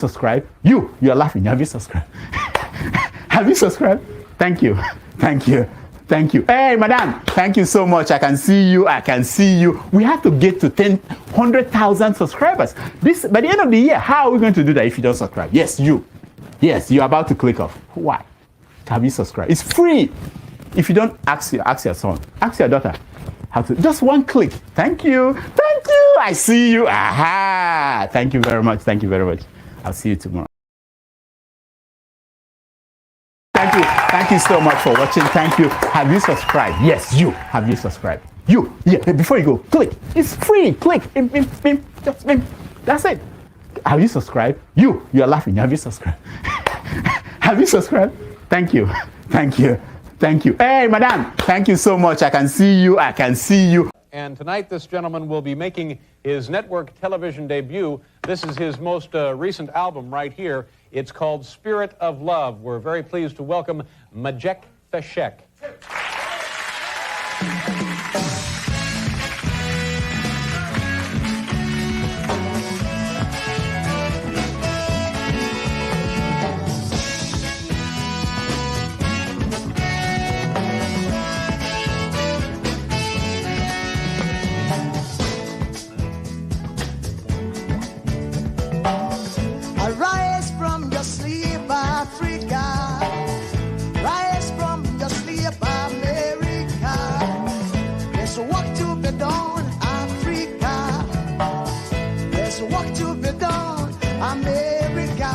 Subscribe. You are laughing. Have you subscribed? Have you subscribed? Thank you. Thank you. Thank you. Hey, madam, thank you so much. I can see you. I can see you. We have to get to 100,000 subscribers. By the end of the year, how are we going to do that if you don't subscribe? Yes, you. Yes, you're about to click off. Why? Have you subscribed? It's free. If you don't, ask your son, ask your daughter how to. Just one click. Thank you. Thank you. I see you. Aha. Thank you very much. Thank you very much. I'll see you tomorrow. Thank you. Thank you so much for watching. Thank you. Have you subscribed? Yes, you. Have you subscribed? You. Yeah. Before you go, click. It's free. Click. Just that's it. Have you subscribed? You are laughing. Have you subscribed? Have you subscribed? Thank you. Thank you. Thank you. Hey, madam, thank you so much. I can see you. I can see you. And tonight, this gentleman will be making his network television debut. This is his most recent album right here. It's called Spirit of Love. We're very pleased to welcome Majek Feshek. Arise from your sleep, Africa. Rise from your sleep, America. There's work to be done, Africa. There's work to be done, America.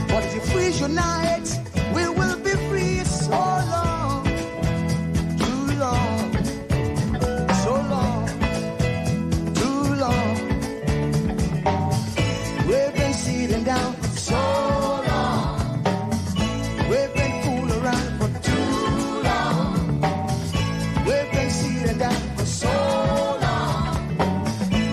But if we unite, we will be free. So long, too long, so long, too long. We've been sitting down for so long. We've been fooling around for too long. We've been sitting down for so long.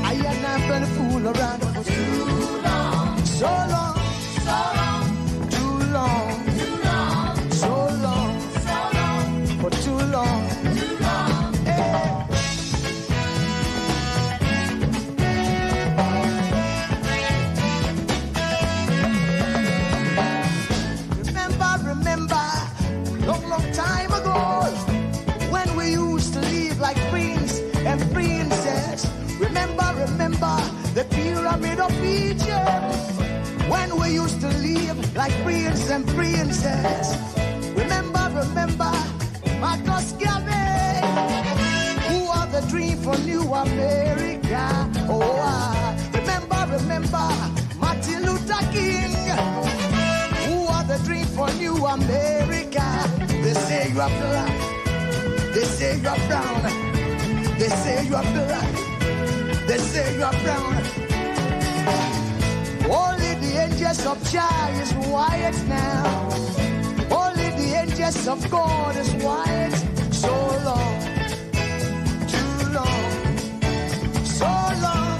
I have not been fooling around for too long. So long, so long, too long, too long, so long, for too long, too long. Hey. Remember, long time ago, when we used to live like prince and princess. Remember, the pyramid of Egypt, when we used to live like prince and princess. Remember, Marcus Garvey, who are the dream for New America. Oh, remember, Martin Luther King, the dream for New America. They say you are black, they say you are brown, they say you are black, they say you are brown. Only the angels of Jah is white now. Only the angels of God is white. So long, too long, so long,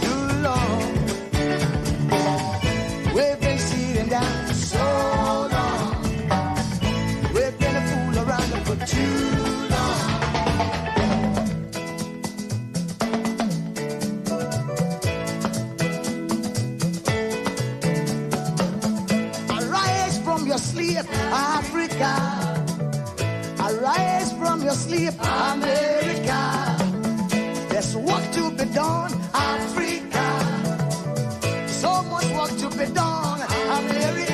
too long. We've been sitting down so long. We've been a fool around for too long. Arise from your sleep, Africa. Arise from your sleep, America. There's work to be done, Africa. So much work to be done, America.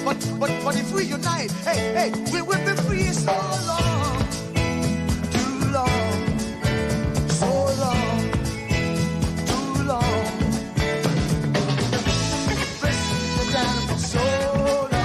But if we unite, hey, we will be free. So long, too long, so long, too long. Press the ground for so long.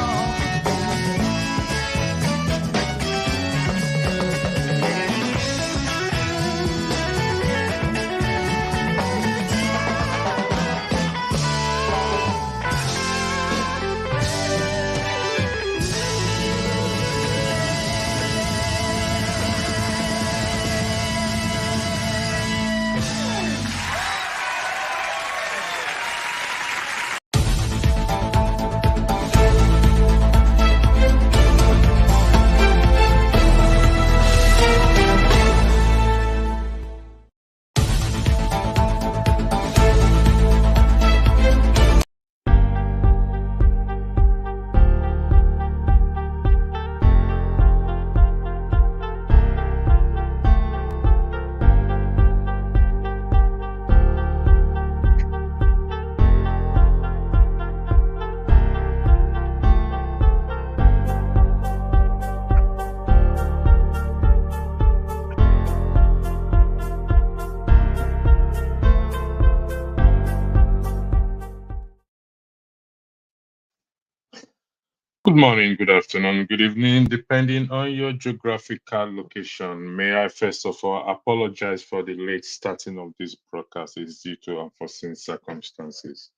Good morning, good afternoon, good evening, depending on your geographical location. May I first of all apologize for the late starting of this broadcast. It's due to unforeseen circumstances,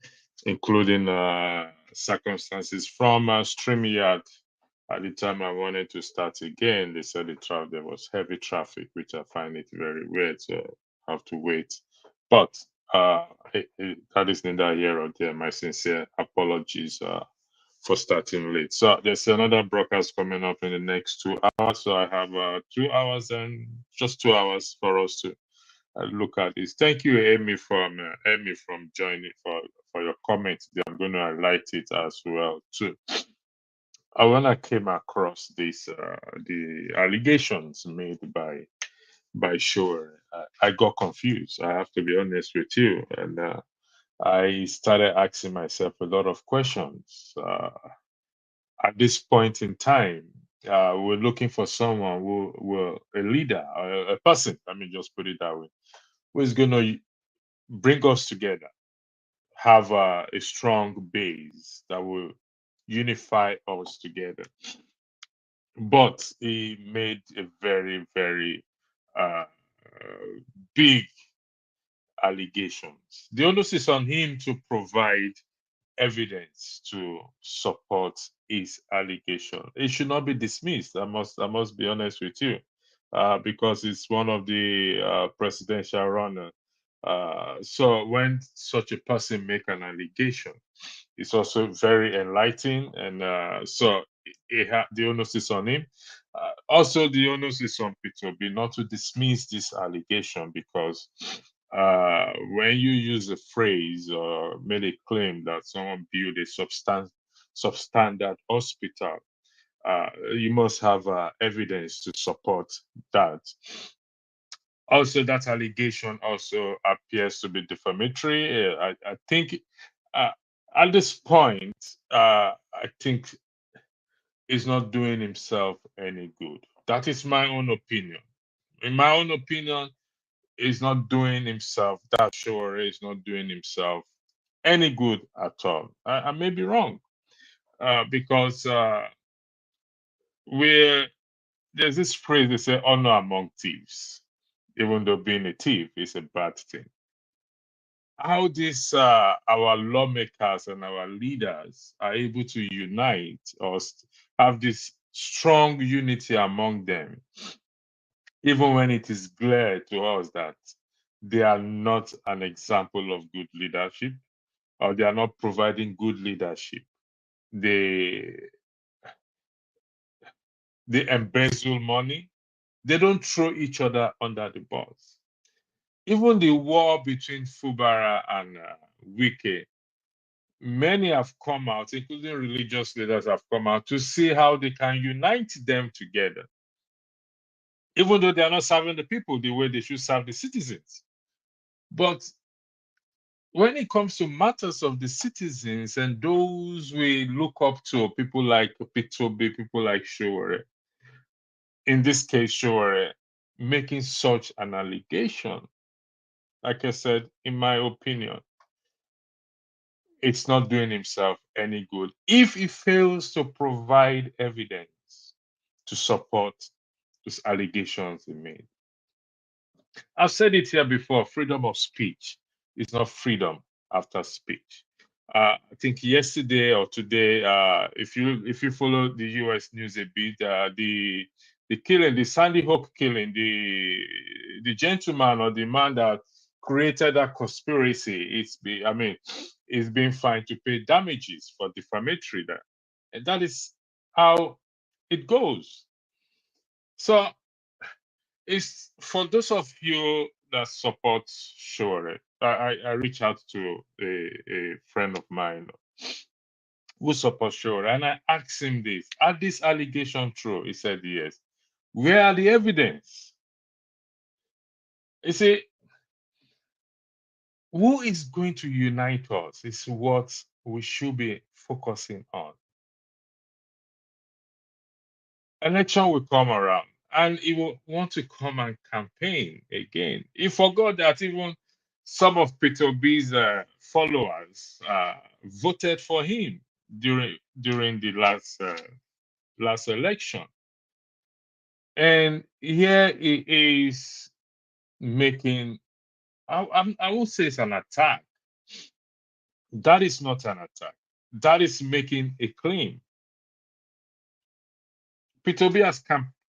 including circumstances from StreamYard. At the time I wanted to start again, they said there was heavy traffic, which I find it very weird to have to wait. But that is neither here or there. My sincere apologies for starting late. So there's another broadcast coming up in the next 2 hours. So I have 2 hours and just 2 hours for us to look at this. Thank you, Amy, from joining for your comments. I'm going to highlight it as well too. When I came across this, the allegations made by Sowore, I got confused. I have to be honest with you, and I started asking myself a lot of questions. At this point in time, we're looking for someone a leader, a person, let me just put it that way, who is going to bring us together, have a strong base that will unify us together. But he made a very, very uh, big allegations. The onus is on him to provide evidence to support his allegation. It should not be dismissed. I must be honest with you, because it's one of the presidential runner. So when such a person make an allegation, it's also very enlightening, and the onus is on him. Also, the onus is on Peter Obi not to dismiss this allegation, because when you use a phrase or made a claim that someone built a substandard hospital, you must have evidence to support that. Also, that allegation also appears to be defamatory. I think uh, at this point, I think he's not doing himself any good. That is my own opinion. In my own opinion, he's not doing himself, that sure is not doing himself any good at all. I may be wrong, because we're there's this phrase they say, honor among thieves, even though being a thief is a bad thing. How this our lawmakers and our leaders are able to unite or have this strong unity among them, even when it is clear to us that they are not an example of good leadership, or they are not providing good leadership. They embezzle money. They don't throw each other under the bus. Even the war between Fubara and Wike, many have come out, including religious leaders have come out to see how they can unite them together, even though they are not serving the people the way they should serve the citizens. But when it comes to matters of the citizens and those we look up to, people like Peter Obi, people like Sowore, in this case, Sowore, making such an allegation, like I said, in my opinion, it's not doing himself any good if he fails to provide evidence to support those allegations he made. I've said it here before, freedom of speech is not freedom after speech. I think yesterday or today, if you follow the U.S. news a bit, the killing, the Sandy Hook killing, the gentleman or the man that created that conspiracy, is being fined to pay damages for defamatory that, and that is how it goes. So it's for those of you that support Sowore. I reach out to a friend of mine who supports Sowore, and I asked him this: are this allegation true? He said yes. Where are the evidence? You see, who is going to unite us is what we should be focusing on. Election will come around, and he will want to come and campaign again. He forgot that even some of Peter Obi's followers voted for him. during the last election. And here he is making, I won't say it's an attack. That is not an attack. That is making a claim. Peter Obi has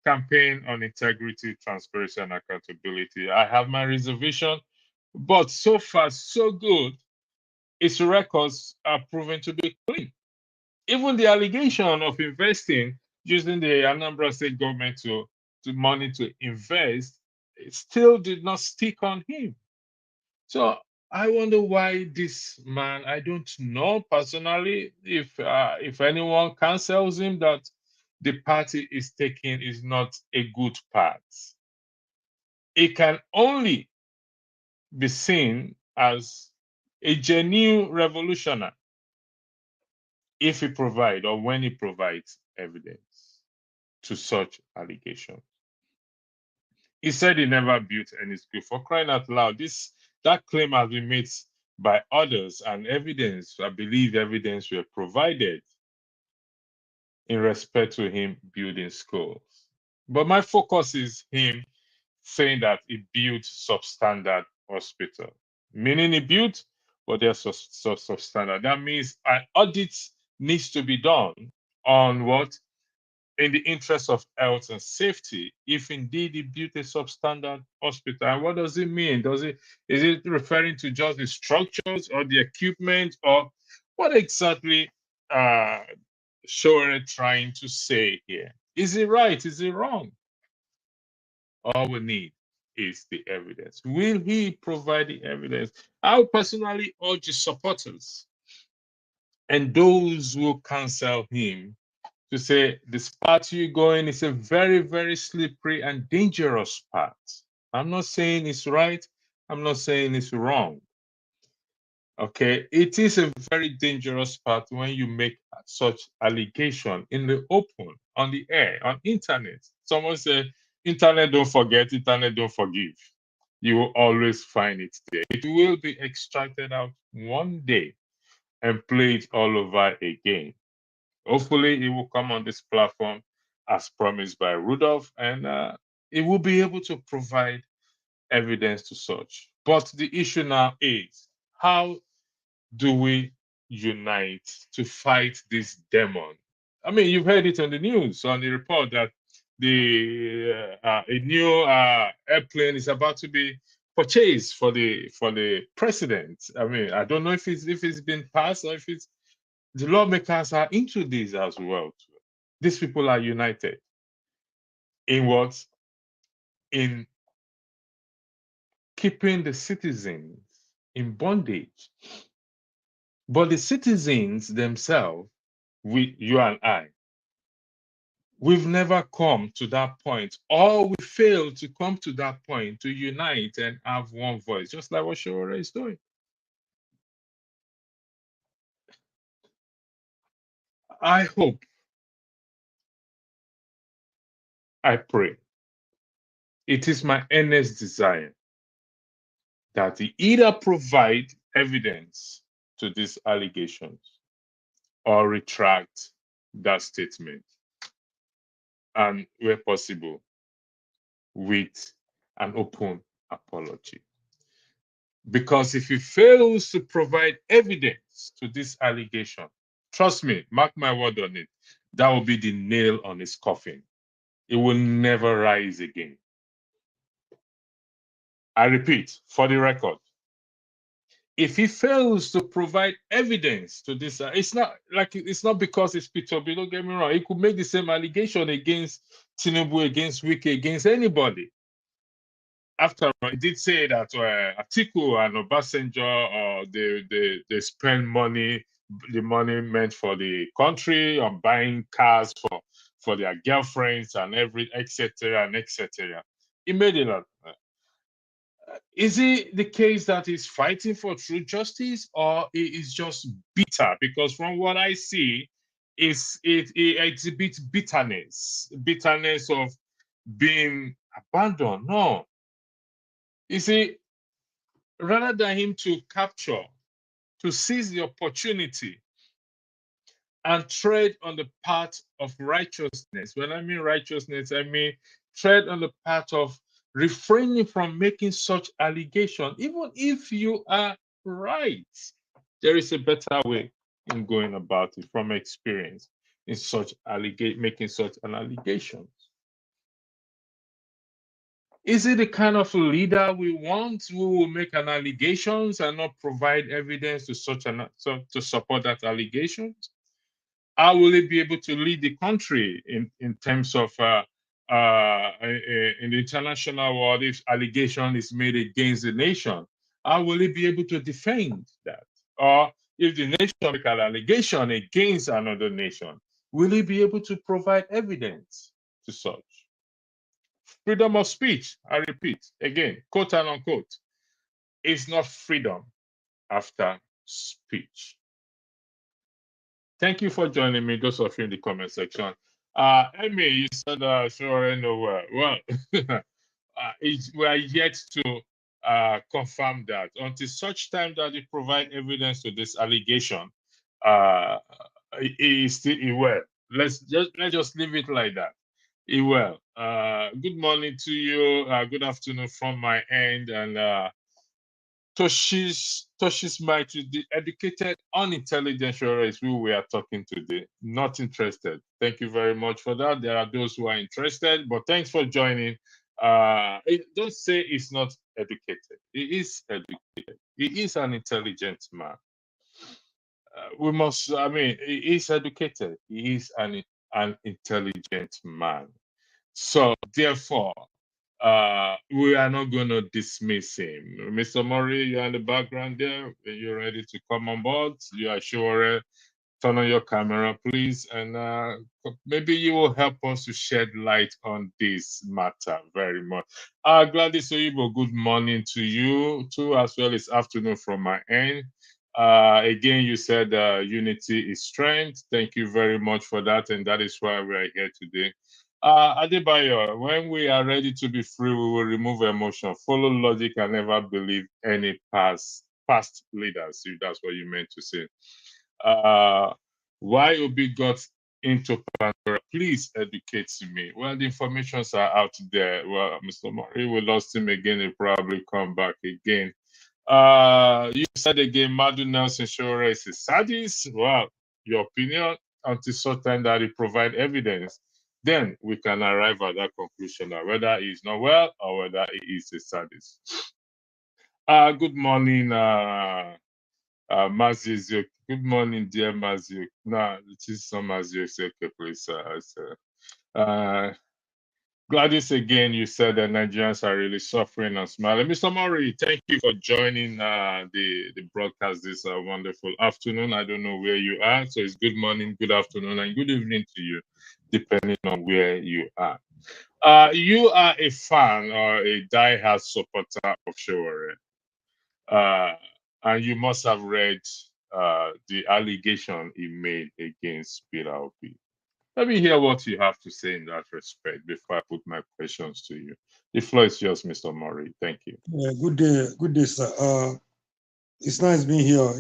campaigned on integrity, transparency, and accountability. I have my reservation, but so far, so good. His records are proven to be clean. Even the allegation of investing, using the Anambra state government to money to invest, it still did not stick on him. So I wonder why this man, I don't know personally if anyone cancels him, that the party is taking is not a good path. It can only be seen as a genuine revolutionary if he provides or when he provides evidence to such allegations. He said he never built any school. For crying out loud, that claim has been made by others, and evidence, I believe evidence were provided in respect to him building schools. But my focus is him saying that he built substandard hospital, meaning he built, but they're substandard. That means an audit needs to be done on what? In the interest of health and safety, if indeed he built a substandard hospital. And what does it mean? Is it referring to just the structures or the equipment, or what exactly Sowore trying to say here? Is it right? Is it wrong? All we need is the evidence. Will he provide the evidence? I would personally urge his supporters and those who counsel him to say this path you're going is a very, very slippery and dangerous path. I'm not saying it's right. I'm not saying it's wrong. Okay, it is a very dangerous path when you make such allegation in the open, on the air, on internet. Someone said, internet don't forget, internet don't forgive. You will always find it there. It will be extracted out one day and played all over again. Hopefully, it will come on this platform as promised by Rudolph, and it will be able to provide evidence to such. But the issue now is, how do we unite to fight this demon? I mean, you've heard it on the news, on the report that a new airplane is about to be purchased for the president. I mean, I don't know if it's been passed or if it's the lawmakers are into this as well. These people are united in what? In keeping the citizens in bondage. But the citizens themselves, you and I, we've never come to that point, or we fail to come to that point to unite and have one voice, just like what Sowore is doing. I hope, I pray, it is my earnest desire that he either provide evidence to these allegations or retract that statement, and where possible, with an open apology. Because if he fails to provide evidence to this allegation, trust me, mark my word on it, that will be the nail on his coffin. It will never rise again. I repeat, for the record, if he fails to provide evidence to this, it's not because it's Peter Obi, don't get me wrong. He could make the same allegation against Tinubu, against Wike, against anybody. After all, he did say that Atiku and Obasanjo, they spend money, the money meant for the country, on buying cars for their girlfriends and etc. and etc. He made it up. Is it the case that he's fighting for true justice, or he is just bitter? Because from what I see, it exhibits bitterness of being abandoned. No, you see, rather than him to capture, to seize the opportunity and tread on the path of righteousness. When I mean righteousness, I mean tread on the path of refraining from making such allegation, even if you are right. There is a better way in going about it from experience in such making such an allegation. Is it the kind of leader we want who will make an allegations and not provide evidence to to support that allegation? How will he be able to lead the country in terms of in the international world if allegation is made against the nation? How will he be able to defend that? Or if the nation make an allegation against another nation, will he be able to provide evidence to such? Freedom of speech, I repeat again, quote and unquote, is not freedom after speech. Thank you for joining me, those of you in the comment section. Amy, you said Sowore nowhere. Well, we are yet to confirm that. Until such time that you provide evidence to this allegation, he is still well. Let's just leave it like that. Well, good morning to you. Good afternoon from my end, and Toshi's might with the educated, unintelligent Sowore who we are talking today. Not interested. Thank you very much for that. There are those who are interested, but thanks for joining. Don't say it's not educated. He is educated. He is an intelligent man. He is educated. He is an intelligent man. So therefore, we are not going to dismiss him. Mr. Murray, you're in the background there. You're ready to come on board. You are sure. Turn on your camera, please, and maybe you will help us to shed light on this matter very much. Gladys Oyibo, good morning to you too, as well as afternoon from my end. Again, you said unity is strength. Thank you very much for that, and that is why we are here today. Adebayo, when we are ready to be free, we will remove emotion, follow logic, and never believe any past leaders, if that's what you meant to say. Why Obi got into Pandora? Please educate me. Well, the informations are out there. Well, Mr. Murray, we lost him again. He'll probably come back again. You said again, Madu Nelson Sowore is a sadist. Well, your opinion, until such time that he provide evidence, then we can arrive at that conclusion that whether he's not well or whether he is a sadist. Good morning, Mazi. Good morning, dear Mazi. No, it is some Mazi. Okay, please. Gladys, again, you said that Nigerians are really suffering and smiling. Mr. Murray, thank you for joining the broadcast this wonderful afternoon. I don't know where you are, so it's good morning, good afternoon, and good evening to you, depending on where you are. You are a fan or a die-hard supporter of Sowore, and you must have read the allegation he made against Peter Obi. Let me hear what you have to say in that respect before I put my questions to you. The floor is yours, Mr. Murray. Thank you. Good day, sir. It's nice being here.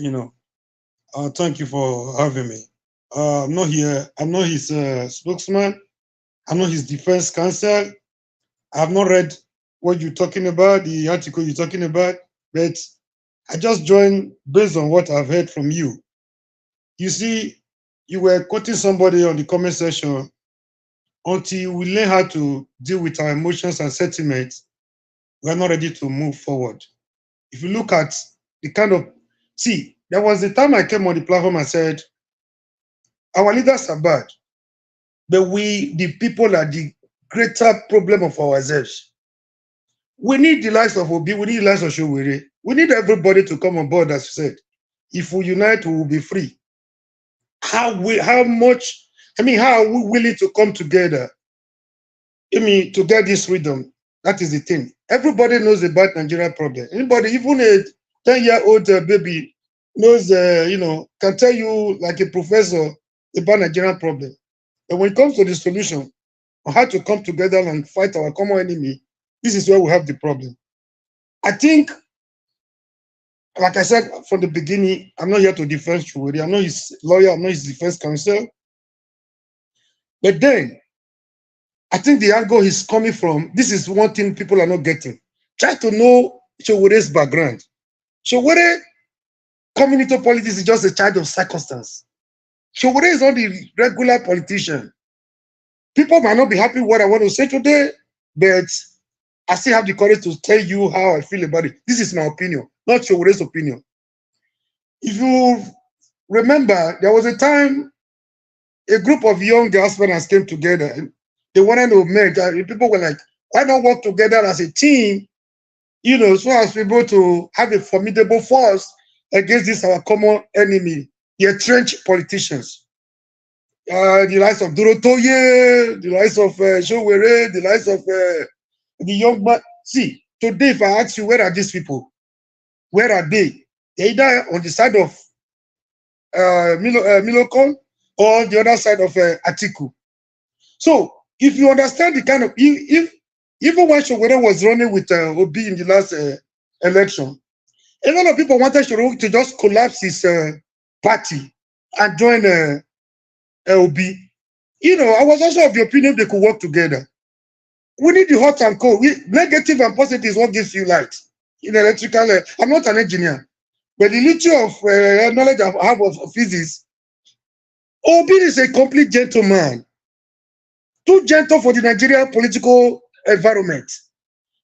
Thank you for having me. I'm not here. I'm not his spokesman. I'm not his defense counsel. I have not read what you're talking about, the article you're talking about, but I just joined based on what I've heard from you. You see, you were quoting somebody on the comment section. Until we learn how to deal with our emotions and sentiments, we're not ready to move forward. If you look at the there was a time I came on the platform and said, our leaders are bad, but we, the people, are the greater problem of ourselves. We need the likes of Obi, we need the likes of Sowore. We need everybody to come on board, as you said. If we unite, we will be free. How are we willing to come together? To get this freedom. That is the thing. Everybody knows about Nigeria problem. Anybody, even a 10-year-old baby, knows, can tell you like a professor about Nigerian problem. And when it comes to the solution on how to come together and fight our common enemy, this is where we have the problem. I think like I said from the beginning, I'm not here to defend Sowore. I'm not his lawyer. I'm not his defense counsel. But then, I think the angle he's coming from, this is one thing people are not getting. Try to know Sowore's background. Sowore coming into politics is just a child of circumstance. Sowore is not the regular politician. People might not be happy with what I want to say today, but I still have the courage to tell you how I feel about it. This is my opinion, not Sowore's opinion. If you remember, there was a time a group of young aspirants came together and they wanted to merge. People were like, why not work together as a team, so as to be able to have a formidable force against this our common enemy, the entrenched politicians. The likes of Dorotoye, the likes of Sowore, the likes of the young man. See, today, if I ask you, where are these people? Where are they? They're either on the side of Miloko or the other side of Atiku. So, if you understand the kind of, even when Sowore was running with Obi in the last election, a lot of people wanted Sowore to just collapse his party and join Obi. I was also of the opinion they could work together. We need the hot and cold. Negative and positive is what gives you light. In electrical, I'm not an engineer, but the little of knowledge I have of physics, Obi is a complete gentleman. Too gentle for the Nigerian political environment.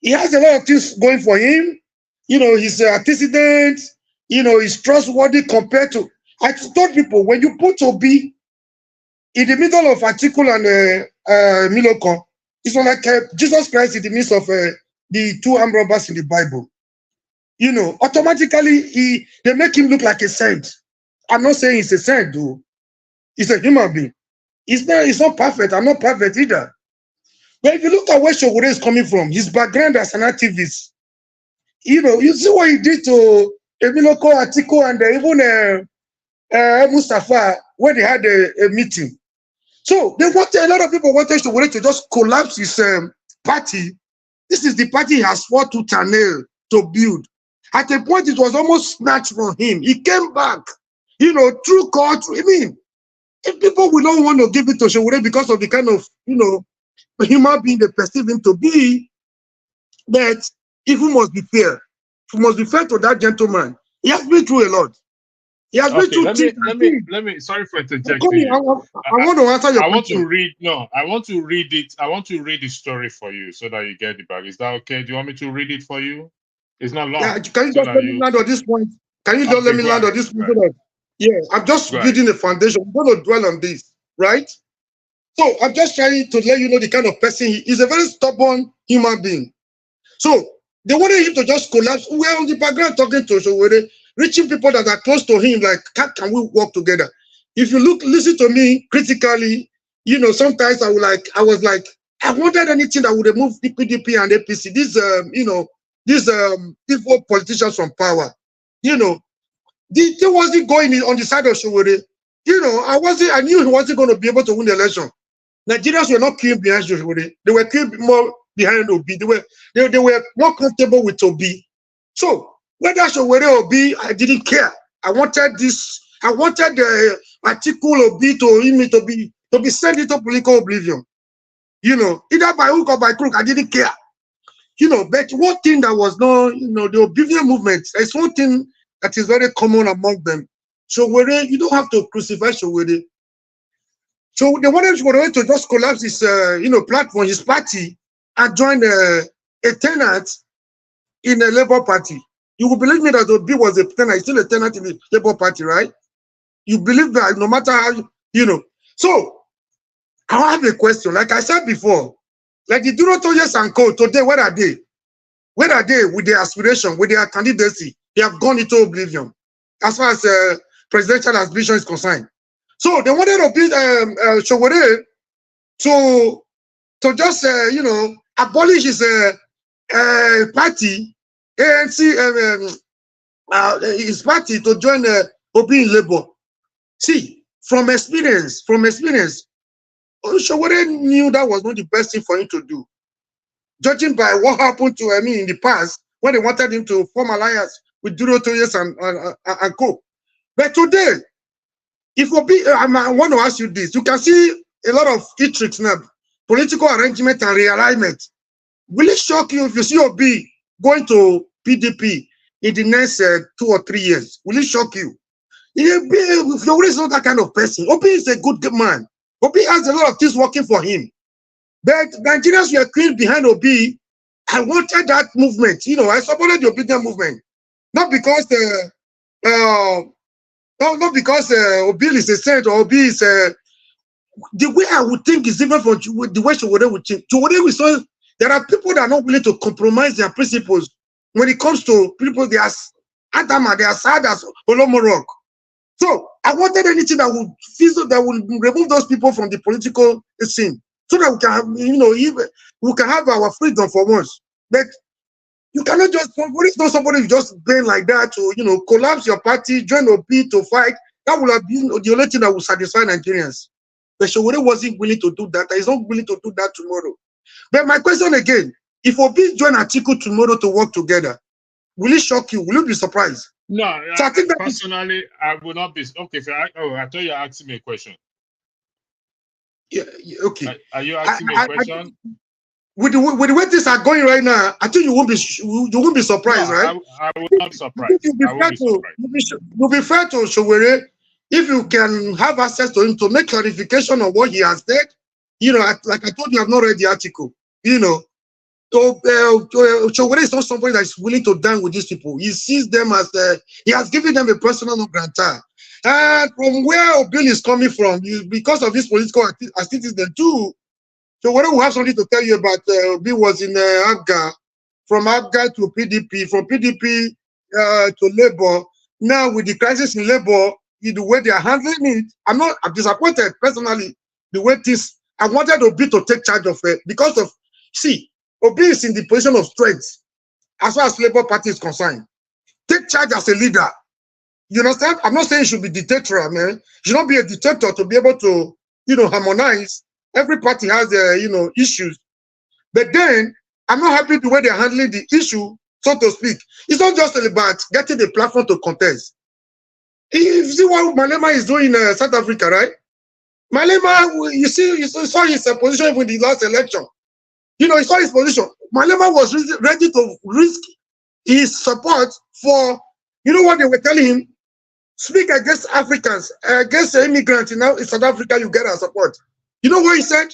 He has a lot of things going for him. He's antecedent. He's trustworthy compared to. I told people, when you put Obi in the middle of Atiku and Miloko, it's not like Jesus Christ in the midst of the two armed robbers in the Bible. Automatically they make him look like a saint. I'm not saying he's a saint, though. He's a human being. He's not perfect. I'm not perfect either. But if you look at where Sowore is coming from, his background as an activist, you see what he did to Emiloko, Atiku, and even Mustafa when they had a meeting. So a lot of people wanted Sowore to just collapse his party. This is the party he has fought tooth and nail to build. At a point, it was almost snatched from him. He came back, through court. If people will not want to give it to Sowore because of the kind of, human being they perceive him to be, but if we must be fair, we must be fair to that gentleman. He has been through a lot. He has been through things. Let me. Sorry for interjecting. I want to answer your question. I want to read. No, I want to read it. I want to read the story for you so that you get the bag. Is that okay? Do you want me to read it for you? It's not long. Yeah, can you just let me land on this point? Can you just let me land on this point? Yeah, I'm just building a foundation. We're going to dwell on this, right? So I'm just trying to let you know the kind of person he is. A very stubborn human being. So they wanted him to just collapse. We're on the background talking to Sowore, reaching people that are close to him, like, can we work together? If you listen to me critically, sometimes I was like, I wanted anything that would remove the PDP and APC. These evil politicians from power. They wasn't going on the side of Sowore. I knew he wasn't going to be able to win the election. Nigerians were not queuing behind Sowore. They were queuing more behind Obi. They were more comfortable with Obi. So whether Sowore or Obi, I didn't care. I wanted this. I wanted the article Obi to be sent into political oblivion. Either by hook or by crook, I didn't care. But one thing that was the oblivion movement, there's one thing that is very common among them. Sowore, you don't have to crucify Sowore. So they wanted Sowore to just collapse his, platform, his party, and join a tenant in the Labour Party. You will believe me that Obi was a tenant, still a tenant in the Labour Party, right? You believe that no matter how, So I have a question. Like I said before, like the Dorotoyes and Co. today, where are they? Where are they with their aspiration, with their candidacy? They have gone into oblivion as far as presidential aspiration is concerned. So they wanted to be Sowore to just abolish his party, ANC, his party to join Obi in Labour. See, from experience, Sowore knew that was not the best thing for him to do. Judging by what happened to in the past, when they wanted him to form alliance with Duro Toyes and co. But today, if Obi, I want to ask you this, you can see a lot of tricks now, political arrangement and realignment. Will it shock you if you see Obi going to PDP in the next 2 or 3 years? Will it shock you? If Sowore is not that kind of person, Obi is a good man. Obi has a lot of things working for him. But Nigerians were queued behind Obi. I wanted that movement. You know, I supported the obedient movement. Not because not because Obi is a saint or Obi is the way I would think is different from the way Sowore would think. Sowore, we saw there are people that are not willing to compromise their principles when it comes to people. They are Adama, they are sad as Olomorok. So I wanted anything that would that would remove those people from the political scene, so that we can, you know, we can have our freedom for once. But you cannot just, what is not somebody who just been like that to, you know, collapse your party, join Obi to fight. That would have been the only thing that would satisfy Nigerians. But Sowore wasn't willing to do that. He's not willing to do that tomorrow. But my question again, if Obi join Atiku tomorrow to work together, will it shock you? Will you be surprised? No, So I think that personally, I will not be. Okay, I thought you're asking me a question. yeah, okay. Are you asking me a question? With the way things are going right now, I think you won't be surprised, No, right? I will not be surprised. You'll be fair to Sowore if you can have access to him to make clarification of what he has said. You know, like I told you, I've not read the article. You know, so Sowore is not somebody that is willing to dine with these people. He sees them as he has given them a personal no granta. And from where Obi is coming from, because of this political activities, then too. So what we have something to tell you about Obi was in Abga, from Abga to PDP, from PDP to Labour. Now with the crisis in Labour, the way they are handling it, I'm disappointed personally. The way this, I wanted Obi to take charge of it because of, see, Obi is in the position of strength as far as Labour Party is concerned. Take charge as a leader. You understand? I'm not saying you should be dictator, man. You should not be a dictator to be able to, you know, harmonize. Every party has their, you know, issues. But then, I'm not happy the way they're handling the issue, so to speak. It's not just about getting the platform to contest. You see what Malema is doing in South Africa, right? Malema, you saw his position even in the last election. You know, he saw his position. Malema was ready to risk his support for, you know what they were telling him? Speak against Africans, against immigrants in South Africa, you get our support. You know what he said?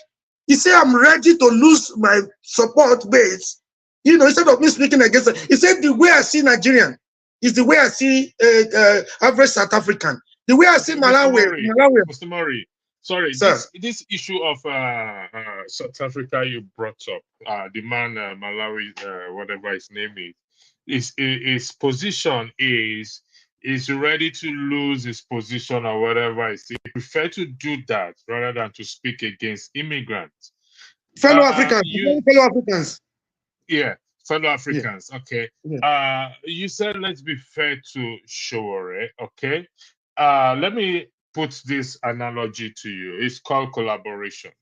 He said, I'm ready to lose my support base. You know, instead of me speaking against it, he said, the way I see Nigerian is the way I see average South African. The way I see Malawi. Mr. Murray, sorry, this issue of South Africa you brought up, the man Malawi, whatever his name is, his position is ready to lose his position or whatever. He prefer to do that rather than to speak against immigrants. Fellow Africans. Yeah, fellow Africans. Yeah. Okay. Yeah. You said let's be fair to Sowore. Okay. Let me put this analogy to you. It's called collaboration.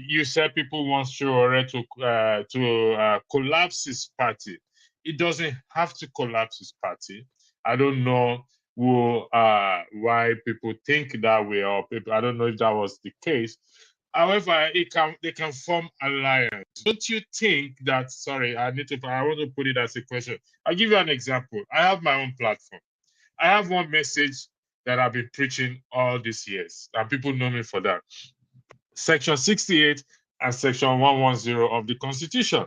You said people want Sowore to collapse his party. It doesn't have to collapse his party. I don't know why people think that way, or people, I don't know if that was the case. However, they can form alliance. Don't you think that? Sorry, I want to put it as a question. I'll give you an example. I have my own platform. I have one message that I've been preaching all these years, and people know me for that. Section 68 and Section 110 of the Constitution,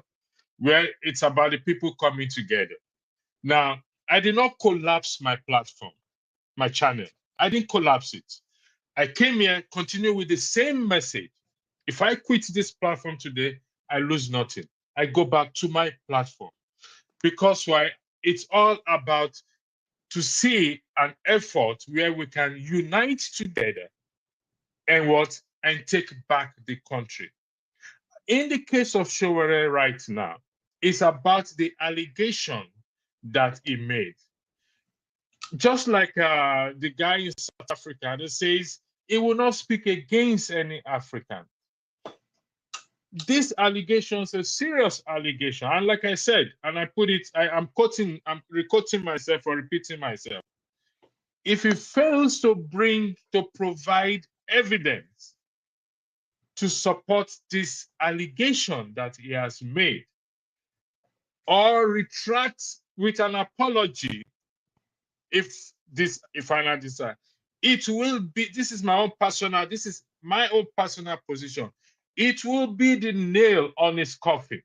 where it's about the people coming together. Now, I did not collapse my platform, my channel. I didn't collapse it. I came here, continue with the same message. If I quit this platform today, I lose nothing. I go back to my platform. Because why? It's all about to see an effort where we can unite together and take back the country. In the case of Sowore right now, it's about the allegation that he made. Just like the guy in South Africa that says he will not speak against any African. this allegation is a serious allegation. And like I said, and I put it, I'm requoting myself or repeating myself. If he fails to provide evidence to support this allegation that he has made, or retracts with an apology, if I decide, it will be, this is my own personal position. It will be the nail on his coffin,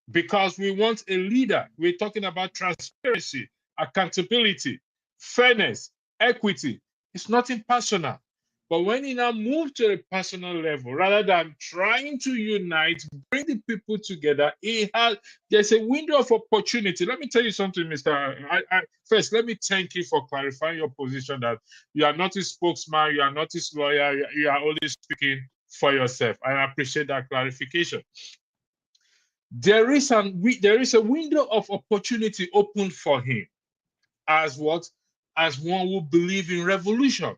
because we want a leader. We're talking about transparency, accountability, fairness, equity. It's nothing personal. But when he now moved to a personal level, rather than trying to unite, bring the people together, there's a window of opportunity. Let me tell you something, Mr. First, let me thank you for clarifying your position that you are not a spokesman, you are not a lawyer, you are only speaking for yourself. I appreciate that clarification. There is a window of opportunity open for him as what? As one who believes in revolution,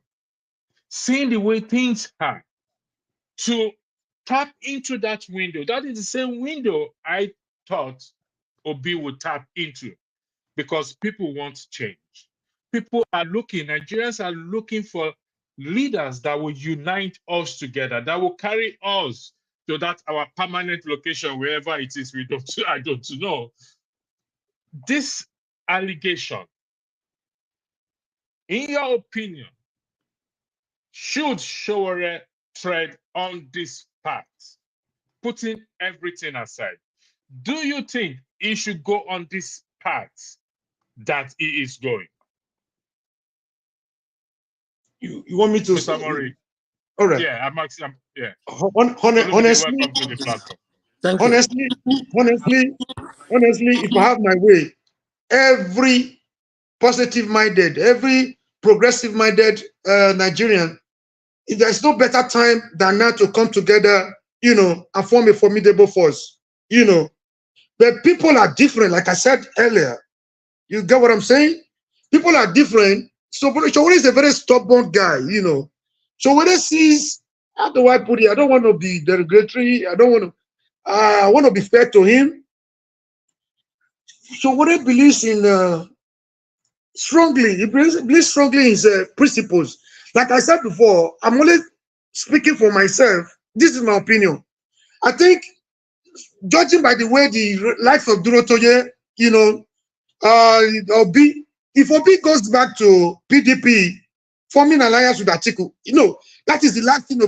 seeing the way things are, to tap into that window. That is the same window I thought Obi would tap into, because people want change. People are looking, Nigerians are looking for leaders that will unite us together, that will carry us to that our permanent location, wherever it is. I don't know. This allegation, in your opinion, should Sowore tread on this path, putting everything aside? Do you think he should go on this path that he is going? You want me to Mr. Mori? All right. Yeah, yeah. Honestly, welcome to the platform. Thank you. honestly, if I have my way, every positive-minded, every progressive-minded Nigerian, there's no better time than now to come together, and form a formidable force, But people are different, like I said earlier. You get what I'm saying? People are different. So Sowore is a very stubborn guy, Sowore sees, how do I put it? I don't want to be derogatory. I want to be fair to him. Sowore believes in strongly. He believes strongly in his principles. Like I said before, I'm only speaking for myself. This is my opinion. I think, judging by the way the life of Durotoye, Obi, if Obi goes back to PDP, forming an alliance with Atiku, that is the last thing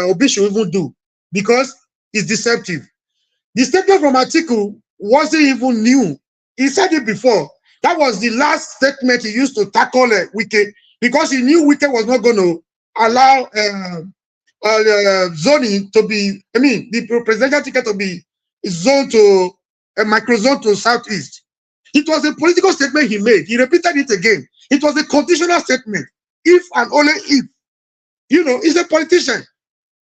Obi should even do, because it's deceptive. The statement from Atiku wasn't even new. He said it before. That was the last statement he used to tackle Wike, because he knew Wike was not going to allow zoning to be, the presidential ticket to be zoned to a microzone to Southeast. It was a political statement he made. He repeated it again. It was a conditional statement. If and only if. He's a politician.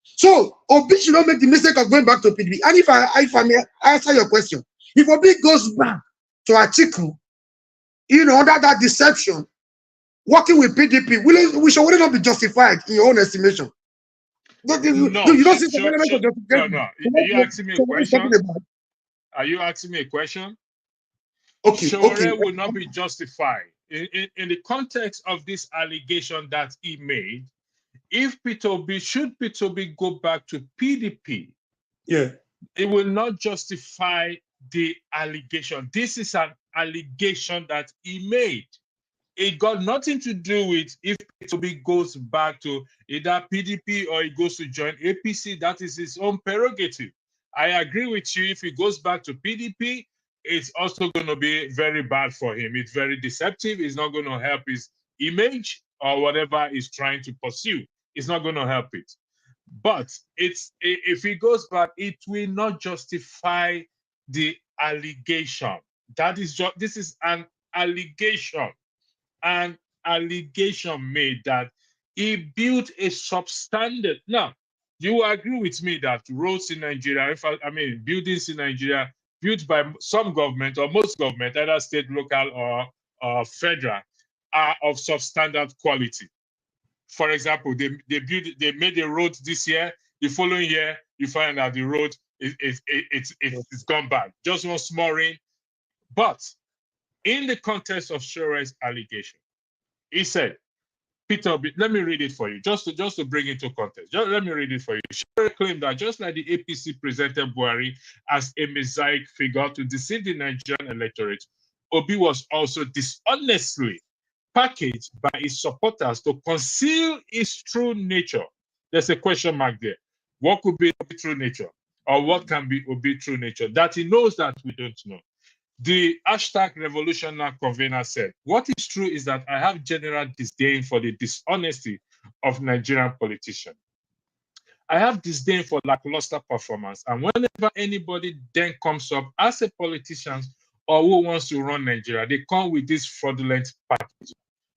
So Obi should not make the mistake of going back to PDP. And if I may answer your question, if Obi goes back to Atiku, under that deception, working with PDP, we should not be justified in your own estimation. No, you don't see some element of justification. Are you asking me a question? Are you asking me a question? Okay. Sowore will not be justified in the context of this allegation that he made. If Peter Obi go back to PDP, yeah, it will not justify the allegation. This is an allegation that he made. It got nothing to do with if Peter Obi goes back to either PDP or he goes to join APC. That is his own prerogative. I agree with you. If he goes back to PDP, it's also going to be very bad for him. It's very deceptive. It's not going to help his image or whatever he's trying to pursue. It's not going to help it. But if he goes back, it will not justify the allegation. This is an allegation. An allegation made that he built a substandard. Now, you agree with me that roads in Nigeria, buildings in Nigeria built by some government or most government, either state, local, or federal, are of substandard quality. For example, they made a road this year. The following year, you find that the road it's gone bad. Just one small ring. But in the context of Sowore's allegation, he said, Peter Obi, let me read it for you, just to bring it to context. Let me read it for you. Sowore claimed that just like the APC presented Buhari as a messiah figure to deceive the Nigerian electorate, Obi was also dishonestly packaged by his supporters to conceal his true nature. There's a question mark there. What could be Obi's true nature? Or what can be Obi's true nature? That he knows that we don't know. The hashtag Revolution Now convener said, what is true is that I have general disdain for the dishonesty of Nigerian politicians. I have disdain for lackluster performance. And whenever anybody then comes up as a politician or who wants to run Nigeria, they come with this fraudulent package.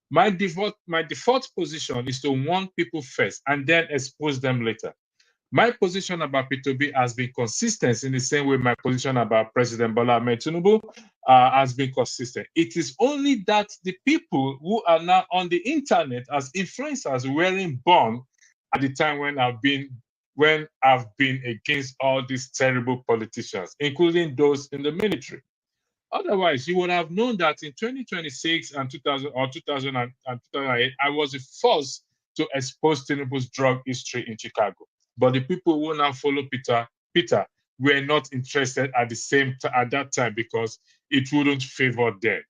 My default position is to warn people first and then expose them later. My position about Peter Obi has been consistent in the same way my position about President Bola Ahmed Tinubu has been consistent. It is only that the people who are now on the internet as influencers weren't born at the time when I've been against all these terrible politicians, including those in the military. Otherwise, you would have known that in 2026 and 2000 or 2008, I was the first to expose Tinubu's drug history in Chicago. But the people who now follow Peter were not interested at that time because it wouldn't favor them.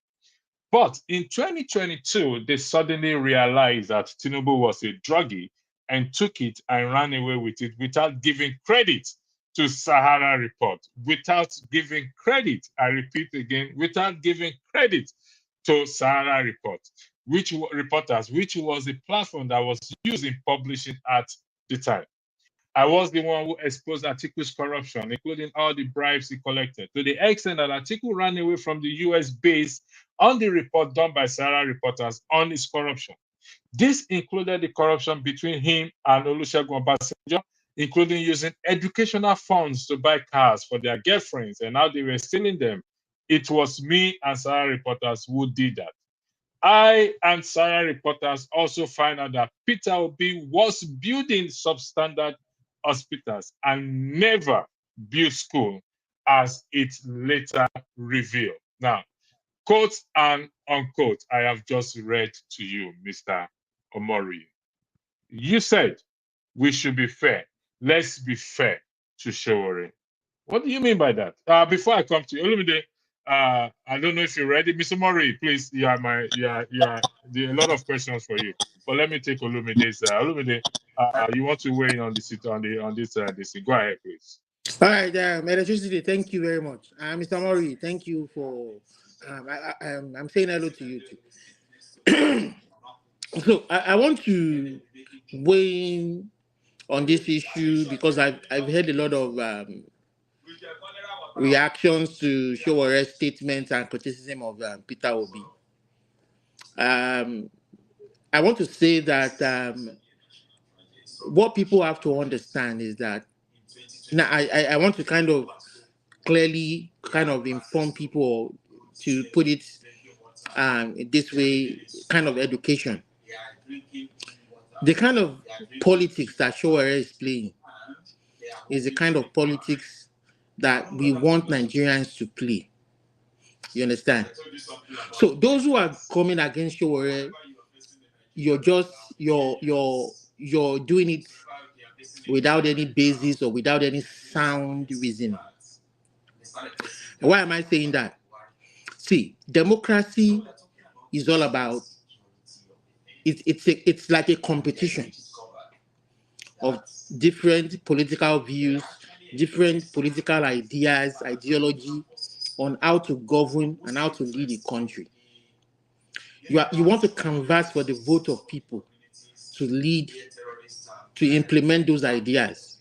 But in 2022, they suddenly realized that Tinubu was a druggie and took it and ran away with it without giving credit to Sahara Report, without giving credit, I repeat again, without giving credit to Sahara Report, which was a platform that was used in publishing at the time. I was the one who exposed Atiku's corruption, including all the bribes he collected, to the extent that Atiku ran away from the US base on the report done by Sahara reporters on his corruption. This included the corruption between him and Olusegun Obasanjo, including using educational funds to buy cars for their girlfriends and how they were stealing them. It was me and Sahara reporters who did that. I and Sahara reporters also find out that Peter Obi was building substandard hospitals and never built school, as it later revealed. Now, quote and unquote, I have just read to you, Mr. Omori. You said we should be fair. Let's be fair to Sowore. What do you mean by that? Before I come to you, Olumide, I don't know if you're ready, Mr. Mori. Please, there are a lot of questions for you, but let me take Olumide's. Olumide, you want to weigh in on this? Go ahead, please. All right, Electricity. Thank you very much, Mr. Mori. Thank you for. I'm saying hello to you too. So I want to weigh in on this issue because I've heard a lot of reactions to Sowore's statements and criticism of Peter Obi. I want to say that what people have to understand is that now I want to kind of clearly inform people, to put it this way, kind of education. The kind of politics that Sowore is playing is the kind of politics that we want Nigerians to play. You understand? So those who are coming against Sowore, you're doing it without any basis or without any sound reason. Why am I saying that? See, democracy is all about it's like a competition of different political views, different political ideas, ideology on how to govern and how to lead the country. You want to canvass for the vote of people to lead, to implement those ideas,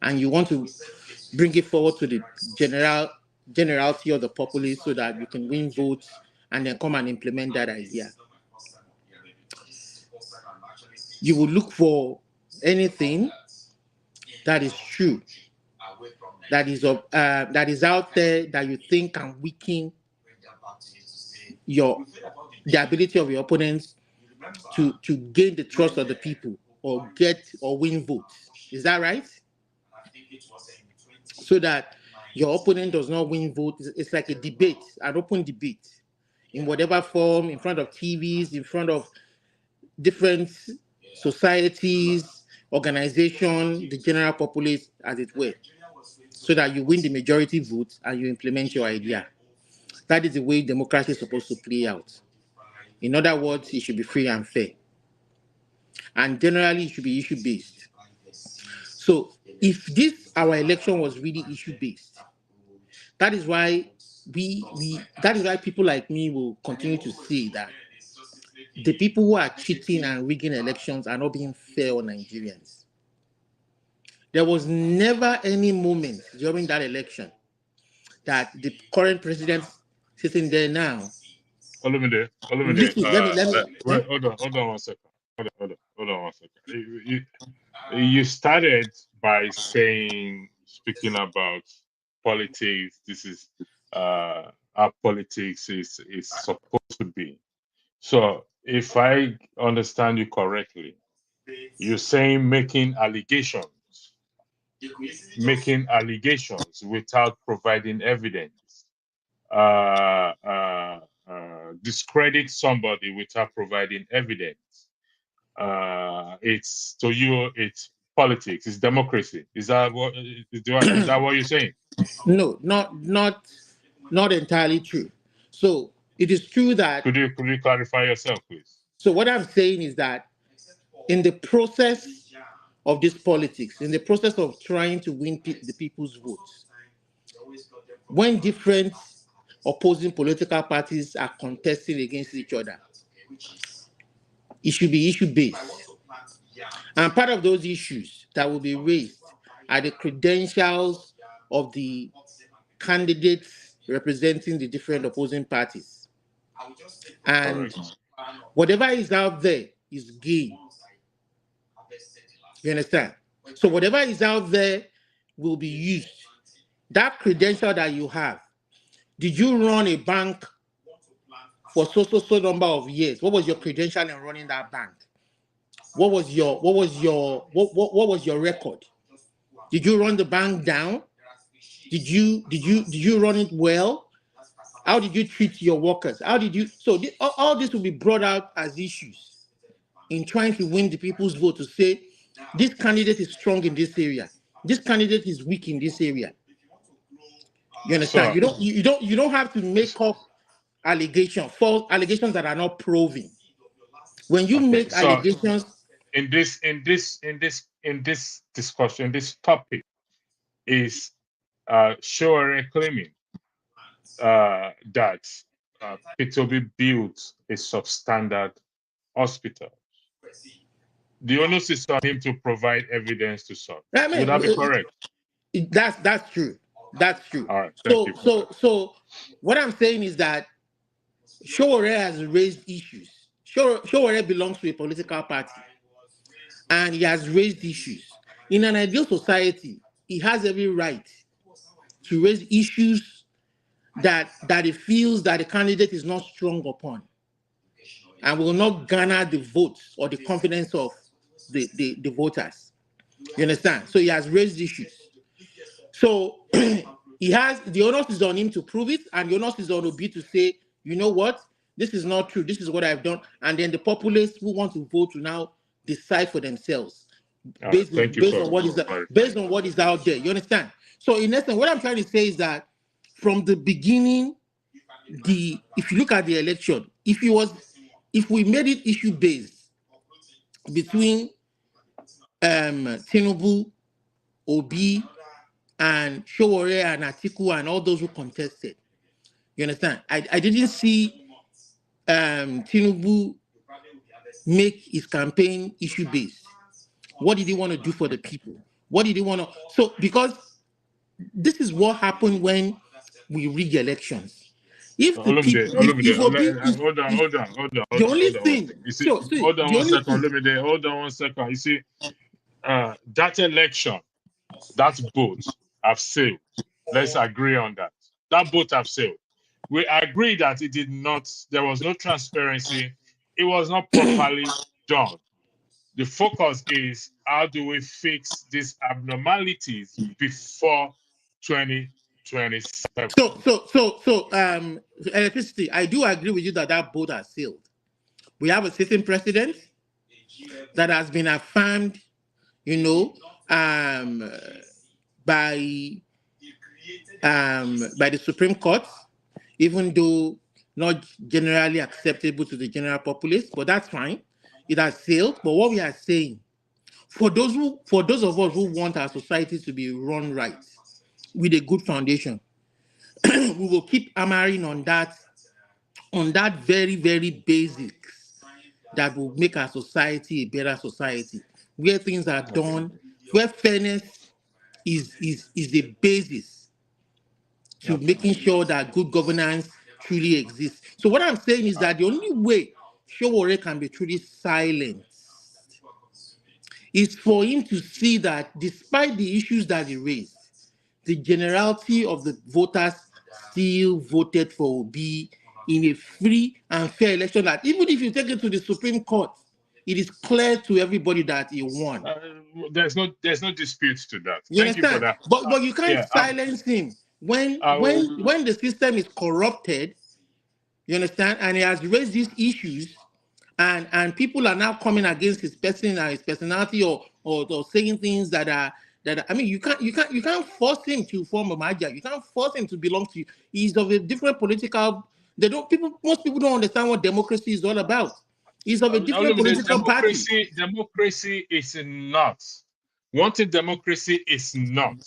and you want to bring it forward to the generality of the populace so that you can win votes and then come and implement that idea. You will look for anything that is true, that is out there, that you think can weaken the ability of your opponents to gain the trust of the people or win votes. Is that right? so that your opponent does not win votes. It's like a debate, an open debate, in whatever form, in front of TVs, in front of different societies, organizations, the general populace, as it were, so that you win the majority vote and you implement your idea. That is the way democracy is supposed to play out. In other words, it should be free and fair. And generally, it should be issue-based. So if this, our election was really issue-based, that is why that is why people like me will continue to say that the people who are cheating and rigging elections are not being fair on Nigerians. There was never any moment during that election that the current president sitting there now. Olumide, Listen, wait, hold on 1 second. Hold on 1 second. You started by speaking about politics. This is how politics is supposed to be. So if I understand you correctly, you're saying making allegations without providing evidence, discredit somebody without providing evidence. It's to you, it's politics, it's democracy. Is that what you're saying? No, not entirely true. So it is true that. Could you clarify yourself, please? So what I'm saying is that in the process of this politics, in the process of trying to win the people's votes, when different opposing political parties are contesting against each other, it should be issue-based. And part of those issues that will be raised are the credentials of the candidates representing the different opposing parties. And whatever is out there is game. You understand? So whatever is out there will be used. That credential that you have, did you run a bank for so number of years? What was your credential in running that bank? What was your record? Did you run the bank down? Did you run it well? How did you treat your workers? How did you? So all this will be brought out as issues in trying to win the people's vote, to say this candidate is strong in this area, this candidate is weak in this area. You understand? So, you don't have to make up allegations, false allegations that are not proven. When you make allegations in this discussion, this topic is Sowore claiming that Peter Obi built a substandard hospital. The onus is on him to provide evidence to such. Would that be correct? That's true. That's true. All right. So what I'm saying is that Sowore has raised issues. Sowore belongs to a political party, and he has raised issues. In an ideal society, he has every right to raise issues that he feels that the candidate is not strong upon and will not garner the votes or the confidence of the voters. You understand? So he has raised issues. So he has, the onus is on him to prove it, and the onus is on Obi to say, you know what, this is not true, this is what I've done, and then the populace who want to vote to now decide for themselves based on what is out there. You understand? So in essence, what I'm trying to say is that from the beginning, if you look at the election, if we made it issue based between Tinubu, Obi, and Sowore and Atiku and all those who contested, you understand? I didn't see Tinubu make his campaign issue based. What did he want to do for the people? What did he want to? So because this is what happened when we rig elections. If the hold on 1 second. You see, that election, that boat have sailed. Let's agree on that. That boat have sailed. We agree that it did not. There was no transparency. It was not properly done. The focus is how do we fix these abnormalities before 2027. So, electricity, I do agree with you that that boat has sailed. We have a sitting president that has been affirmed, by the Supreme Court, even though not generally acceptable to the general populace, but that's fine. It has sailed. But what we are saying, for those of us who want our society to be run right, with a good foundation, we will keep hammering on that very, very basics that will make our society a better society, where things are done, where fairness is the basis to making sure that good governance truly exists. So what I'm saying is that the only way Sowore can be truly silent is for him to see that despite the issues that he raised, the generality of the voters still voted for Obi in a free and fair election. That even if you take it to the Supreme Court, it is clear to everybody that he won. There's no dispute to that. You Thank understand? you for that. But you can't silence him when the system is corrupted. You understand? And he has raised these issues, and people are now coming against his person and his personality, or saying things that are. I mean, you can't force him to form a Maja. You can't force him to belong to you. He's of a different political. Most people don't understand what democracy is all about. He's of a different political party. Democracy is not. Wanting democracy is not.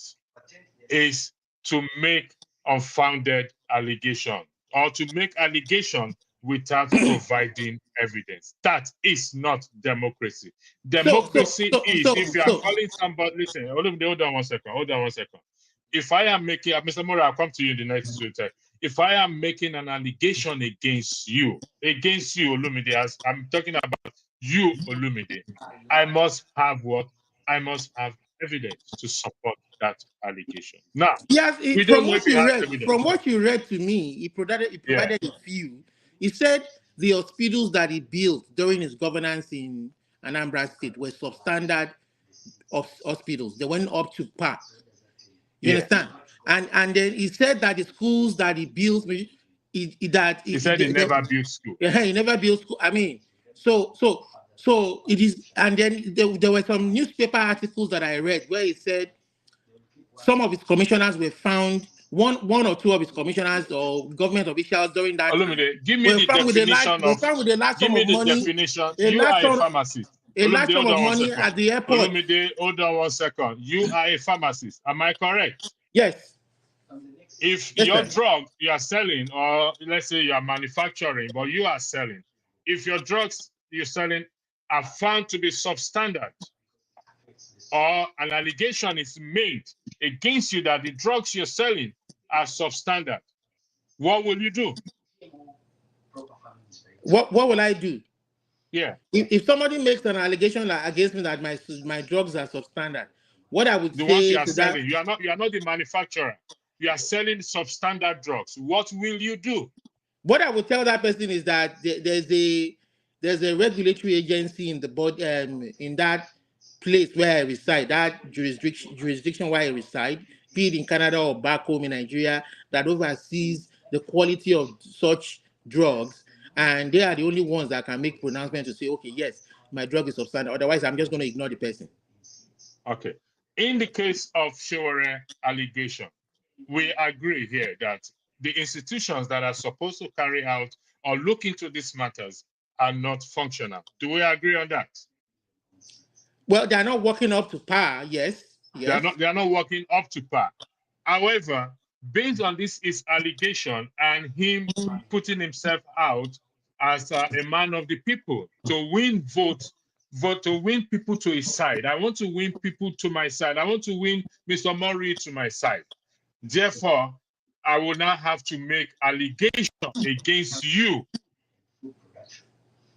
Is to make unfounded allegation, or to make allegation without providing evidence. That is not democracy. Democracy is if you are calling somebody, listen, hold on one second. If I am making, Mr. Mora, I'll come to you in the next 2 times. If I am making an allegation against you, Olumide, as I'm talking about you, Olumide, I must have what? I must have evidence to support that allegation. Now, yes, from what you read to me, he provided a few. He said the hospitals that he built during his governance in Anambra State were substandard hospitals. They went up to par. You understand? And then he said that the schools that he built, he said he never built school. Yeah, he never built school. I mean, so it is. And then there were some newspaper articles that I read where he said some of his commissioners were found. One or two of his commissioners or government officials during that Olumide, give me the definition of. Found with a large sum Give of me money. the definition. You are a pharmacist. A large sum of money at the airport. Olumide, hold on 1 second. You are a pharmacist. Am I correct? Yes. If your drug you are selling, or let's say you are manufacturing, but you are selling, if your drugs you're selling are found to be substandard, or an allegation is made against you that the drugs you're selling are substandard, what will you do? What will I do? Yeah. If somebody makes an allegation against me that my drugs are substandard, what I would the say ones you are to selling, that, you are not the manufacturer. You are selling substandard drugs. What will you do? What I would tell that person is that there's a regulatory agency in the body in that place where I reside, that jurisdiction where I reside, be it in Canada or back home in Nigeria, that oversees the quality of such drugs, and they are the only ones that can make pronouncement to say, okay, yes, my drug is substandard. Otherwise, I'm just going to ignore the person. Okay. In the case of Sowore allegation, we agree here that the institutions that are supposed to carry out or look into these matters are not functional. Do we agree on that? Well, they are not working up to par. Yes. They are not working up to par. However, based on this is allegation and him putting himself out as a man of the people to win vote to win people to his side. I want to win people to my side. I want to win Mr. Murray to my side. Therefore, I will now have to make allegations against you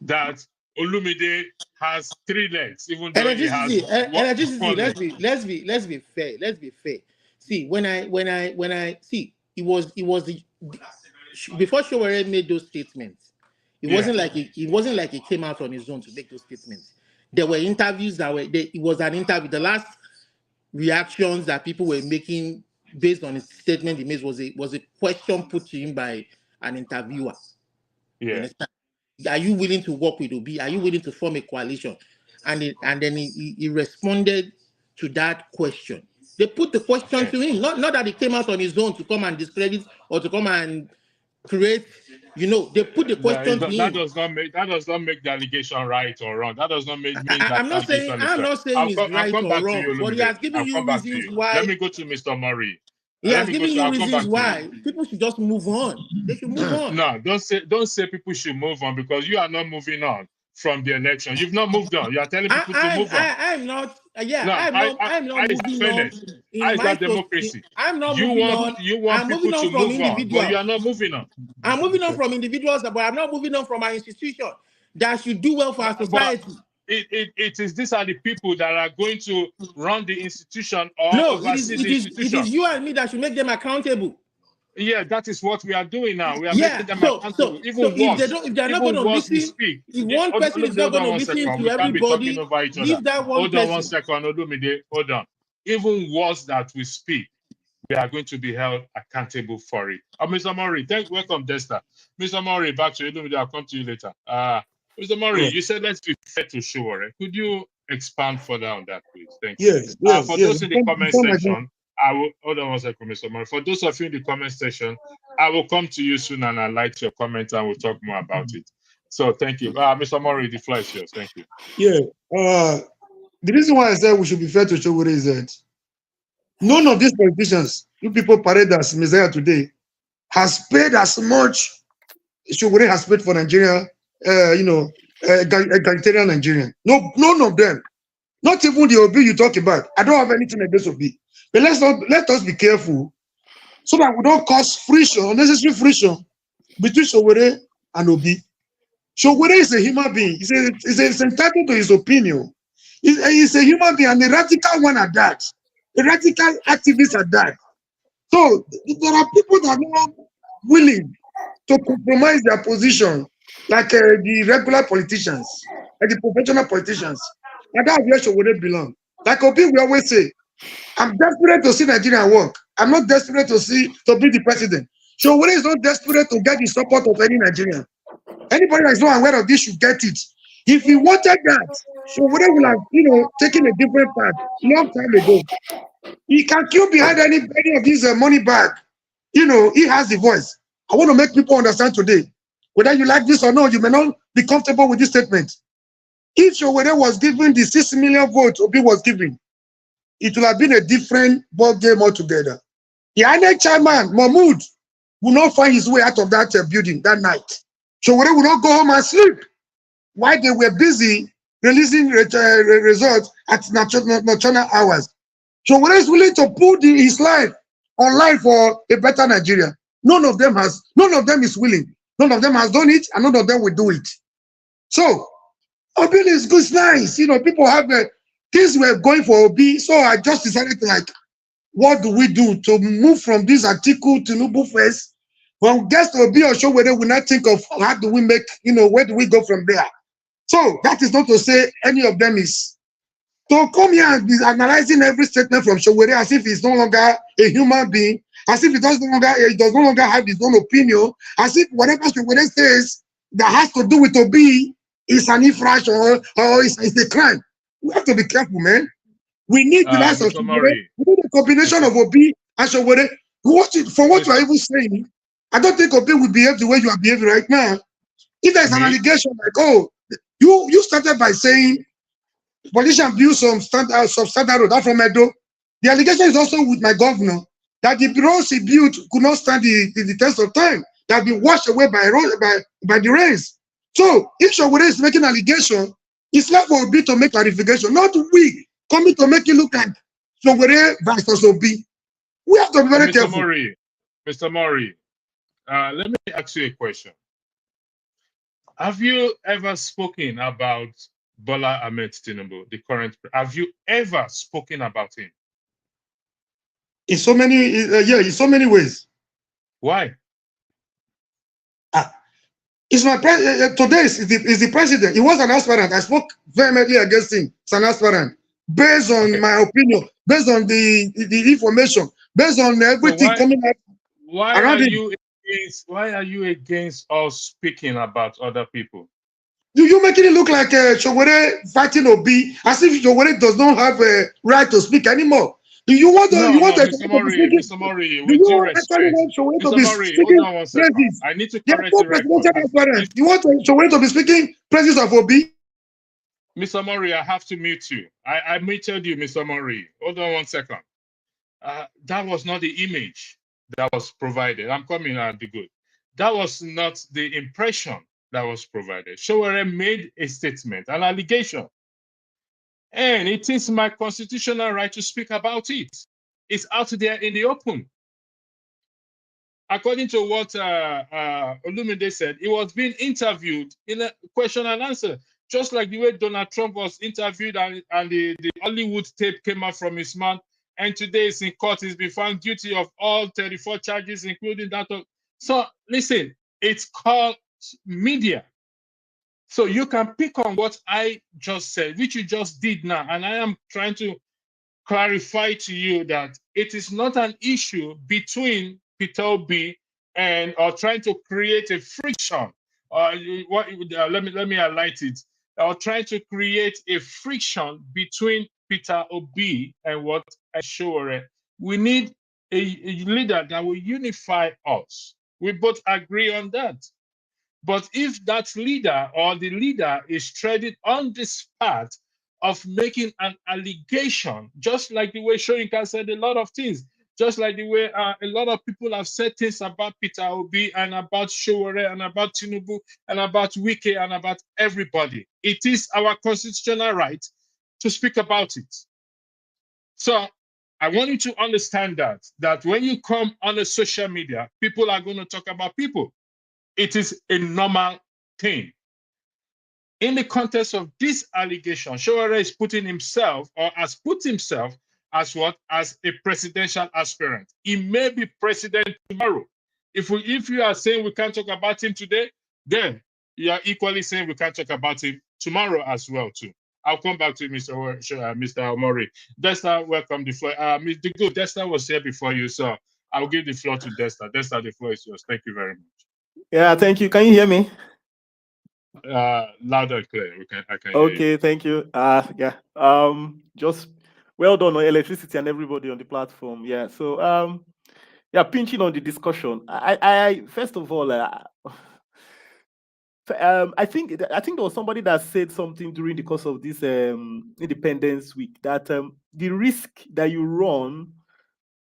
that Olumide has 3 legs, even though he has electricity. Let's be fair. Let's be fair. See, when I see, it was before Sowore made those statements. It wasn't like he came out on his own to make those statements. There were interviews it was an interview. The last reactions that people were making based on his statement he made, was a question put to him by an interviewer. You Yeah. understand? Are you willing to work with Obi? Are you willing to form a coalition? And then he responded to that question. They put the question to him, not that he came out on his own to come and discredit or to come and create. They put the question to him. That does not make the allegation right or wrong. That does not mean that I'm not saying it's right or wrong, but he has given you reasons why. Let me go to Mr. Murray. He has given you reasons why people should just move on. They should move on. No, don't say people should move on, because you are not moving on from the election. You've not moved on. You are telling people to move on. I'm not. Yeah, no, I'm not moving on. I got democracy. I'm not moving on. You want people to move on, but you are not moving on. I'm moving on from individuals, but I'm not moving on from our institution that should do well for our society. These are the people that are going to run the institution or oversee the institution. It is you and me that should make them accountable. Yeah, that is what we are doing now. We are making them accountable. If they're not going to listen, if one person is not going to listen to everybody, leave that one person. Hold on 1 second, Olumide, hold on. Even worse that we speak, we are going to be held accountable for it. Mr. Murray, welcome, Desta. Mr. Murray, back to you. Olumide, I'll come to you later. Mr. Murray, you said let's be fair to Sowore. Could you expand further on that, please? Thank you. Yes. For those in the comment section, I will hold on 1 second, Mr. Murray. For those of you in the comment section, I will come to you soon and I'll like your comment and we'll talk more about it. So thank you. Mr. Murray, the floor is yours. Thank you. Yeah. The reason why I said we should be fair to Sowore is that none of these politicians, you people parade as Messiah today, has paid as much Sowore has paid for Nigeria, egalitarian Nigerian. No, none of them. Not even the Obi you talk about. I don't have anything against Obi. But let us be careful so that we don't cause friction, unnecessary friction between Sowore and Obi. Sowore is a human being. He's entitled to his opinion. He's a human being, and a radical one at that. A radical activist at that. So there are people that are not willing to compromise their position, like the regular politicians, like the professional politicians. And that's where Sowore belongs. Like Obi, we always say, I'm desperate to see Nigeria work. I'm not desperate to be the president. Sowore is not desperate to get the support of any Nigerian. Anybody that is not aware of this should get it. If he wanted that, Sowore will have, taken a different path long time ago. He can queue behind any of these money bag. He has the voice. I want to make people understand today, whether you like this or not, you may not be comfortable with this statement. If Sowore was given the 6 million votes Obi was given, it would have been a different ball game altogether. The INEC chairman, Mahmoud, will not find his way out of that building that night. Sowore will not go home and sleep while they were busy releasing results at nocturnal hours. Sowore is willing to put his life online for a better Nigeria. None of them is willing. None of them has done it, and none of them will do it. So, Obi is good, it's nice. People have things were going for Obi, so I just decided to what do we do to move from this article to Nubu first? When we get to Obi or Sowore, we not think of how do we make, where do we go from there? So that is not to say any of them is. To come here and be analyzing every statement from Sowore as if he's no longer a human being, as if he does no longer have his own opinion, as if whatever Sowore says that has to do with Obi is an infraction or is a crime. We have to be careful, man. We need the last of Sowore. We need a combination of Obi and Sowore. For what you are even saying, I don't think Obi will behave the way you are behaving right now. If there's an allegation like, you started by saying politicians build some standard road out from Edo. The allegation is also with my governor that the roads he built could not stand the test of time. That have been washed away by the rains. So if Sowore is making allegation, it's not for Obi to make clarification, not we coming to make it look like Sowore versus Obi. We have to be very careful. Mr. Murray, let me ask you a question. Have you ever spoken about Bola Ahmed Tinubu, the current? Have you ever spoken about him? In so many ways. Why? It's my today is the president. He was an aspirant. I spoke vehemently against him. It's an aspirant. Based on my opinion, based on the information, based on everything coming out around him. Why are you against us speaking about other people? You making it look like Sowore fighting Obi as if Sowore does not have a right to speak anymore. You want Mr. Mori, with due respect. Mr. Mori, hold on one second. praises? I need to They are correct no the record. presidential aspirant. You want Sowore to be speaking praises of Obi? Mr. Mori, I have to mute you. I muted you, Mr. Mori. Hold on one second. That was not the image that was provided. I'm coming at the good. That was not the impression that was provided. Sowore made a statement, an allegation. And it is my constitutional right to speak about it. It's out there in the open. According to what Olumide said, he was being interviewed in a question and answer, just like the way Donald Trump was interviewed and the Hollywood tape came out from his mouth. And today he's in court. He's been found guilty of all 34 charges, including that of. So listen, it's called media. So you can pick on what I just said, which you just did now. And I am trying to clarify to you that it is not an issue between Peter Obi and or trying to create a friction. Let me highlight it. Or trying to create a friction between Peter Obi and what Sowore. We need a leader that will unify us. We both agree on that. But if that leader or the leader is treading on this path of making an allegation, just like the way Soyinka said a lot of things, just like the way a lot of people have said things about Peter Obi and about Sowore and about Tinubu and about Wike and about everybody. It is our constitutional right to speak about it. So I want you to understand that when you come on a social media, people are going to talk about people. It is a normal thing. In the context of this allegation, Sowore is putting himself or has put himself as what? As a presidential aspirant. He may be president tomorrow. If you are saying we can't talk about him today, then you are equally saying we can't talk about him tomorrow as well too. I'll come back to Mr. Omori. Desta, welcome the floor. Mr. Good, Desta was here before you, so I'll give the floor to Desta. Desta, the floor is yours. Thank you very much. Yeah, thank you. Can you hear me? Loud and clear. I can hear you. Okay, thank you. Yeah. Just well done on electricity and everybody on the platform. Yeah. So yeah, pinching on the discussion. I first of all, I think there was somebody that said something during the course of this Independence Week that the risk that you run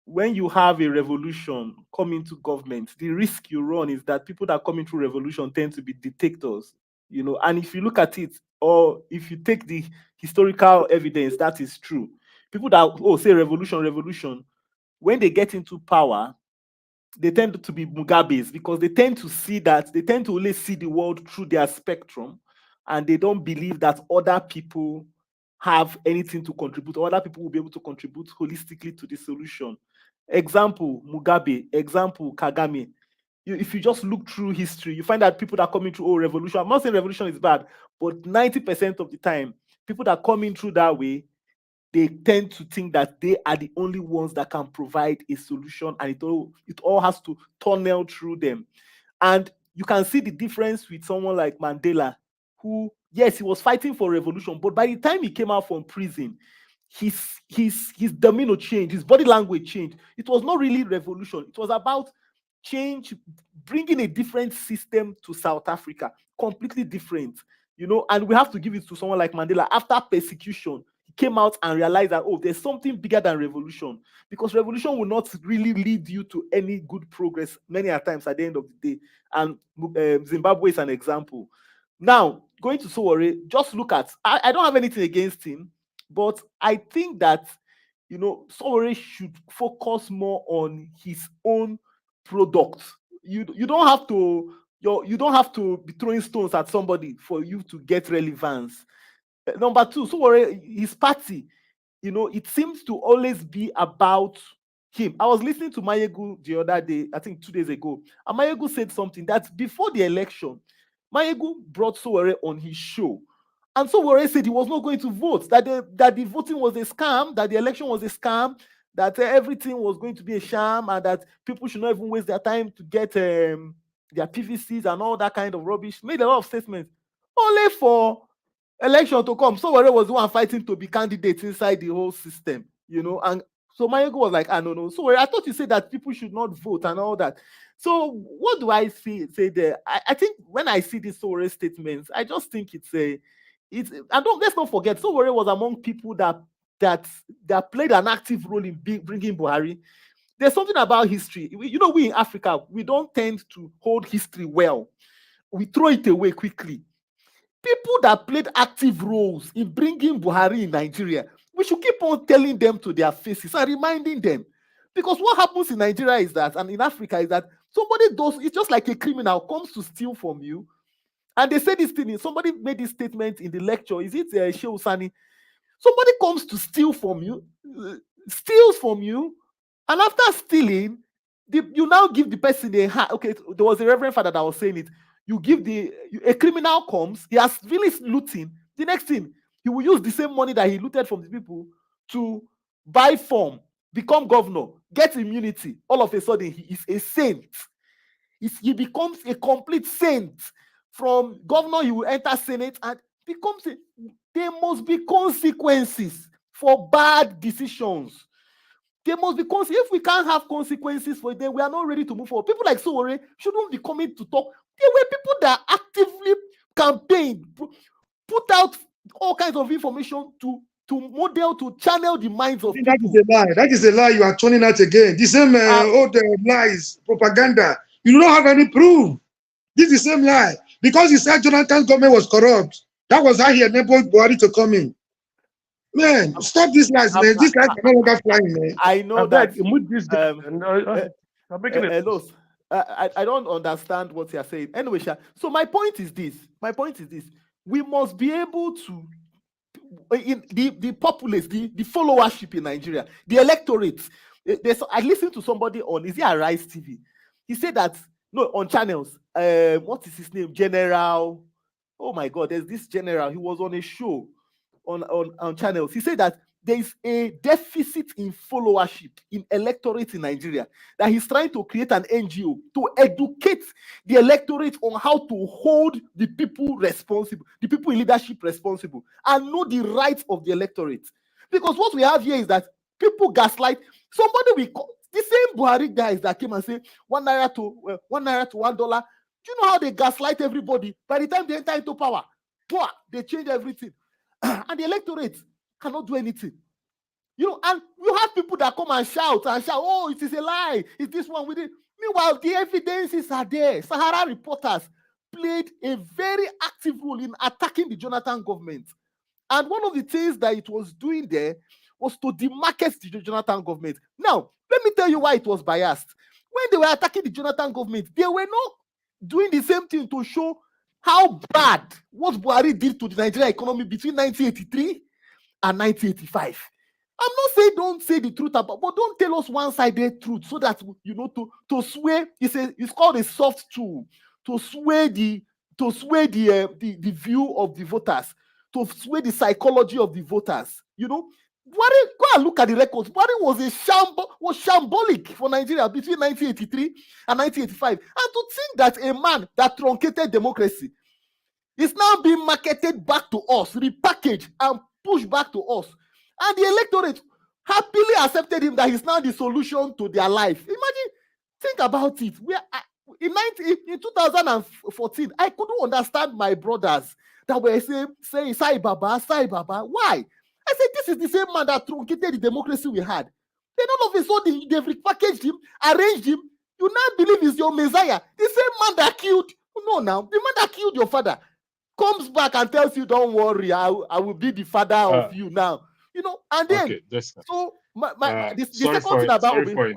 when you have a revolution coming to government, the risk you run is that people that come into revolution tend to be dictators, you know. And if you look at it, or if you take the historical evidence, that is true. People that say revolution, when they get into power, they tend to be Mugabes because they tend to only see the world through their spectrum, and they don't believe that other people have anything to contribute, or other people will be able to contribute holistically to the solution. Example, Mugabe. Example, Kagame. If you just look through history, you find that people that come in through revolution, I'm not saying revolution is bad, but 90% of the time, people that come in through that way, they tend to think that they are the only ones that can provide a solution, and it all has to tunnel through them. And you can see the difference with someone like Mandela, who, yes, he was fighting for revolution, but by the time he came out from prison, his demeanor changed, his body language changed. It was not really revolution. It was about change, bringing a different system to South Africa, completely different, you know. And we have to give it to someone like Mandela. After persecution, he came out and realized that, oh, there's something bigger than revolution, because revolution will not really lead you to any good progress many a times at the end of the day. And Zimbabwe is an example. Now, going to Sowore, just look at, I don't have anything against him, but I think that, you know, Sowore should focus more on his own product. You don't have to be throwing stones at somebody for you to get relevance. Number two, Sowore, his party, you know, it seems to always be about him. I was listening to Mayegu the other day, I think 2 days ago, and Mayegu said something that before the election, Mayegu brought Sowore on his show. And Sowore said he was not going to vote, that the voting was a scam, that the election was a scam, that everything was going to be a sham and that people should not even waste their time to get their PVCs and all that kind of rubbish. Made a lot of statements only for election to come. Sowore was the one fighting to be candidate inside the whole system, you know. And so Mayego was like, no. So I thought you said that people should not vote and all that. So what do I say there? I think when I see these Sowore statements, I just think let's not forget, Sowore was among people that played an active role in bringing Buhari. There's something about history. We in Africa, we don't tend to hold history well. We throw it away quickly. People that played active roles in bringing Buhari in Nigeria, we should keep on telling them to their faces and reminding them. Because what happens in Nigeria is that, and in Africa is that, it's just like a criminal comes to steal from you. And they say this thing, somebody made this statement in the lecture, is it Shehu Sani? Somebody comes to steal from you, steals from you, and after stealing, you now give the person okay, there was a reverend father that was saying it. You give a criminal comes, he has finished looting. The next thing, he will use the same money that he looted from the people to buy form, become governor, get immunity. All of a sudden, he is a saint. He becomes a complete saint. From governor, he will enter Senate and becomes there must be consequences for bad decisions. There must be consequences. If we can't have consequences for them, we are not ready to move forward. People like Sowore shouldn't be coming to talk. There were people that actively campaigned, put out all kinds of information to model, to channel the minds of people. That is a lie. That is a lie you are turning out again. The same old lies, propaganda. You do not have any proof. This is the same lie. Because you said Jonathan's government was corrupt. That was how he enabled Buhari to come in. Man, stop these lies, man. These lies are no longer flying, man. I know that. I don't understand what you're saying. Anyway, so my point is this. We must be able to, in the populace, the followership in Nigeria, the electorate. I listened to somebody on, is it Arise TV? He said that, on channels, what is his name? General, oh my God, there's this general, he was on a show on channels. He said that there is a deficit in followership in electorate in Nigeria, that he's trying to create an NGO to educate the electorate on how to hold the people responsible, the people in leadership responsible, and know the rights of the electorate. Because what we have here is that people gaslight. Somebody we call the same Buhari guys that came and say 1 naira to $1. Do you know how they gaslight everybody? By the time they enter into power, they change everything. And the electorate cannot do anything. And you have people that come and shout, oh, it is a lie. It's this one with it. Meanwhile, the evidences are there. Sahara reporters played a very active role in attacking the Jonathan government. And one of the things that it was doing there was to demarket the Jonathan government. Now, let me tell you why it was biased. When they were attacking the Jonathan government, they were not doing the same thing to show how bad what Buhari did to the Nigerian economy between 1983 and 1985. I'm not saying don't say the truth about, but don't tell us one-sided truth so that to sway. It's called a soft tool to sway the view of the voters, to sway the psychology of the voters. Buhari, go and look at the records. Buhari was shambolic for Nigeria between 1983 and 1985. And to think that a man that truncated democracy is now being marketed back to us, repackaged and pushed back to us. And the electorate happily accepted him, that he's now the solution to their life. Imagine, think about it. In 2014, I couldn't understand my brothers that were saying, Sai Baba. Why? I said, this is the same man that truncated the democracy we had. Then all of a sudden, they've repackaged him, arranged him. You now believe he's your Messiah. The same man that killed, the man that killed your father comes back and tells you, don't worry, I will be the father of you now. And then, okay, the sorry second thing about sorry for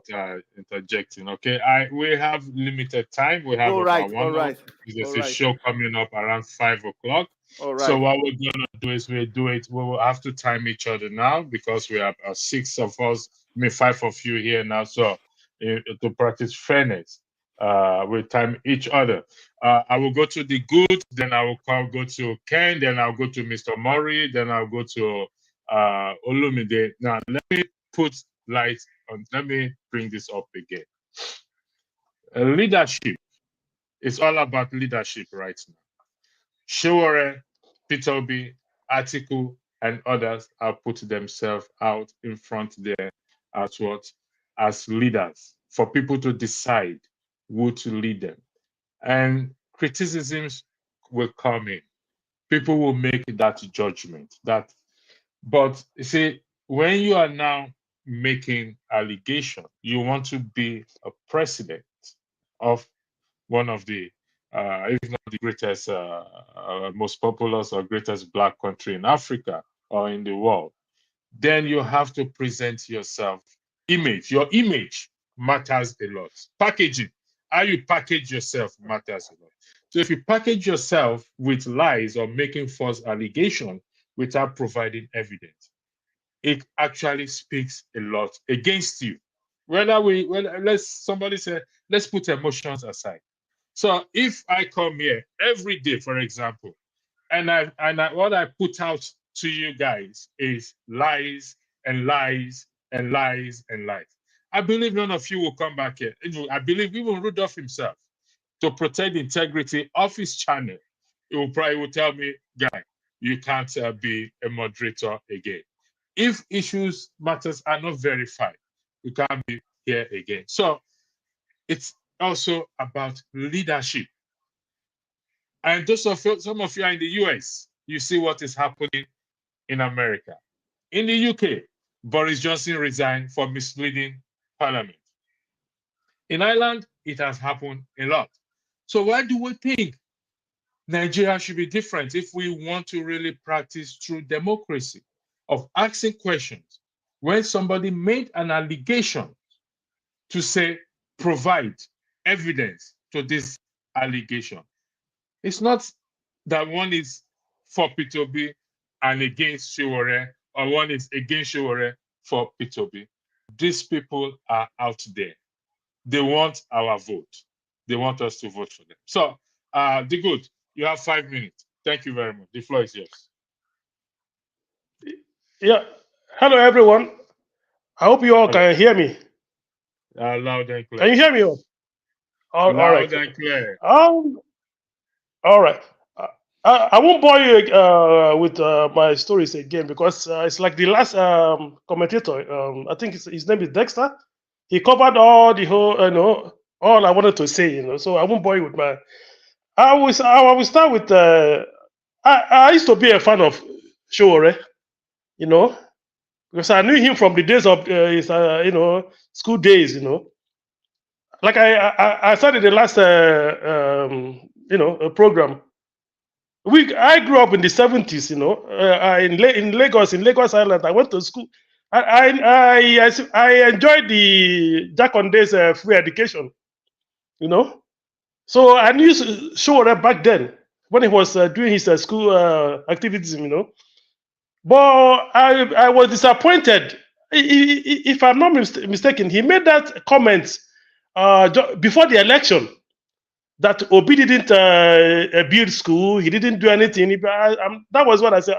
interjecting. Okay, we have limited time. We have about 1 hour. There's a show coming up around 5 o'clock. So what we're gonna do is we will have to time each other now, because we have 6 of us, 5 of you here now. So to practice fairness, we time each other. I will go to the good, then I will go to Ken, then I'll go to Mr. Murray, then I'll go to Olumide. Now let me put light on. Let me bring this up again. Leadership. It's all about leadership right now. Sowore, Peter Obi, Atiku, and others have put themselves out in front there as leaders for people to decide who to lead them. And criticisms will come in. People will make that judgment. But you see, when you are now making allegation, you want to be a president of one of the, if not the greatest, most populous or greatest Black country in Africa or in the world, then you have to present yourself. Your image matters a lot. Packaging, how you package yourself matters a lot. So if you package yourself with lies or making false allegations without providing evidence, it actually speaks a lot against you. Somebody say, let's put emotions aside. So if I come here every day, for example, and what I put out to you guys is lies and lies and lies and lies, I believe none of you will come back here. I believe even Rudolph himself, to protect the integrity of his channel, he will tell me, guy, you can't be a moderator again. If matters are not verified, you can't be here again. So it's also about leadership. And some of you are in the US, you see what is happening in America. In the UK, Boris Johnson resigned for misleading Parliament. In Ireland, it has happened a lot. So why do we think Nigeria should be different if we want to really practice true democracy of asking questions? When somebody made an allegation, to say, provide evidence to this allegation. It's not that one is for Peter Obi and against Sowore, or one is against Sowore for Peter Obi. These people are out there. They want our vote. They want us to vote for them. So, the good, you have 5 minutes. Thank you very much. The floor is yours. Yeah. Hello, everyone. I hope you all can hear me. Loud and clear. Can you hear me? All right. Loud and clear. All right. I won't bore you with my stories again, because it's like the last commentator. I think his name is Dexter. He covered all the whole, all I wanted to say, So I won't bore you with my. I will start with. I used to be a fan of Sowore, because I knew him from the days of his, school days, Like I said in the last, program. I grew up in the 70s, in Lagos Island. I went to school. I enjoyed the Jack on Days free education, So I knew Sowore back then when he was doing his school activism, But I was disappointed. If I'm not mistaken, he made that comment before the election that Obi didn't build school, he didn't do anything. That was what I said.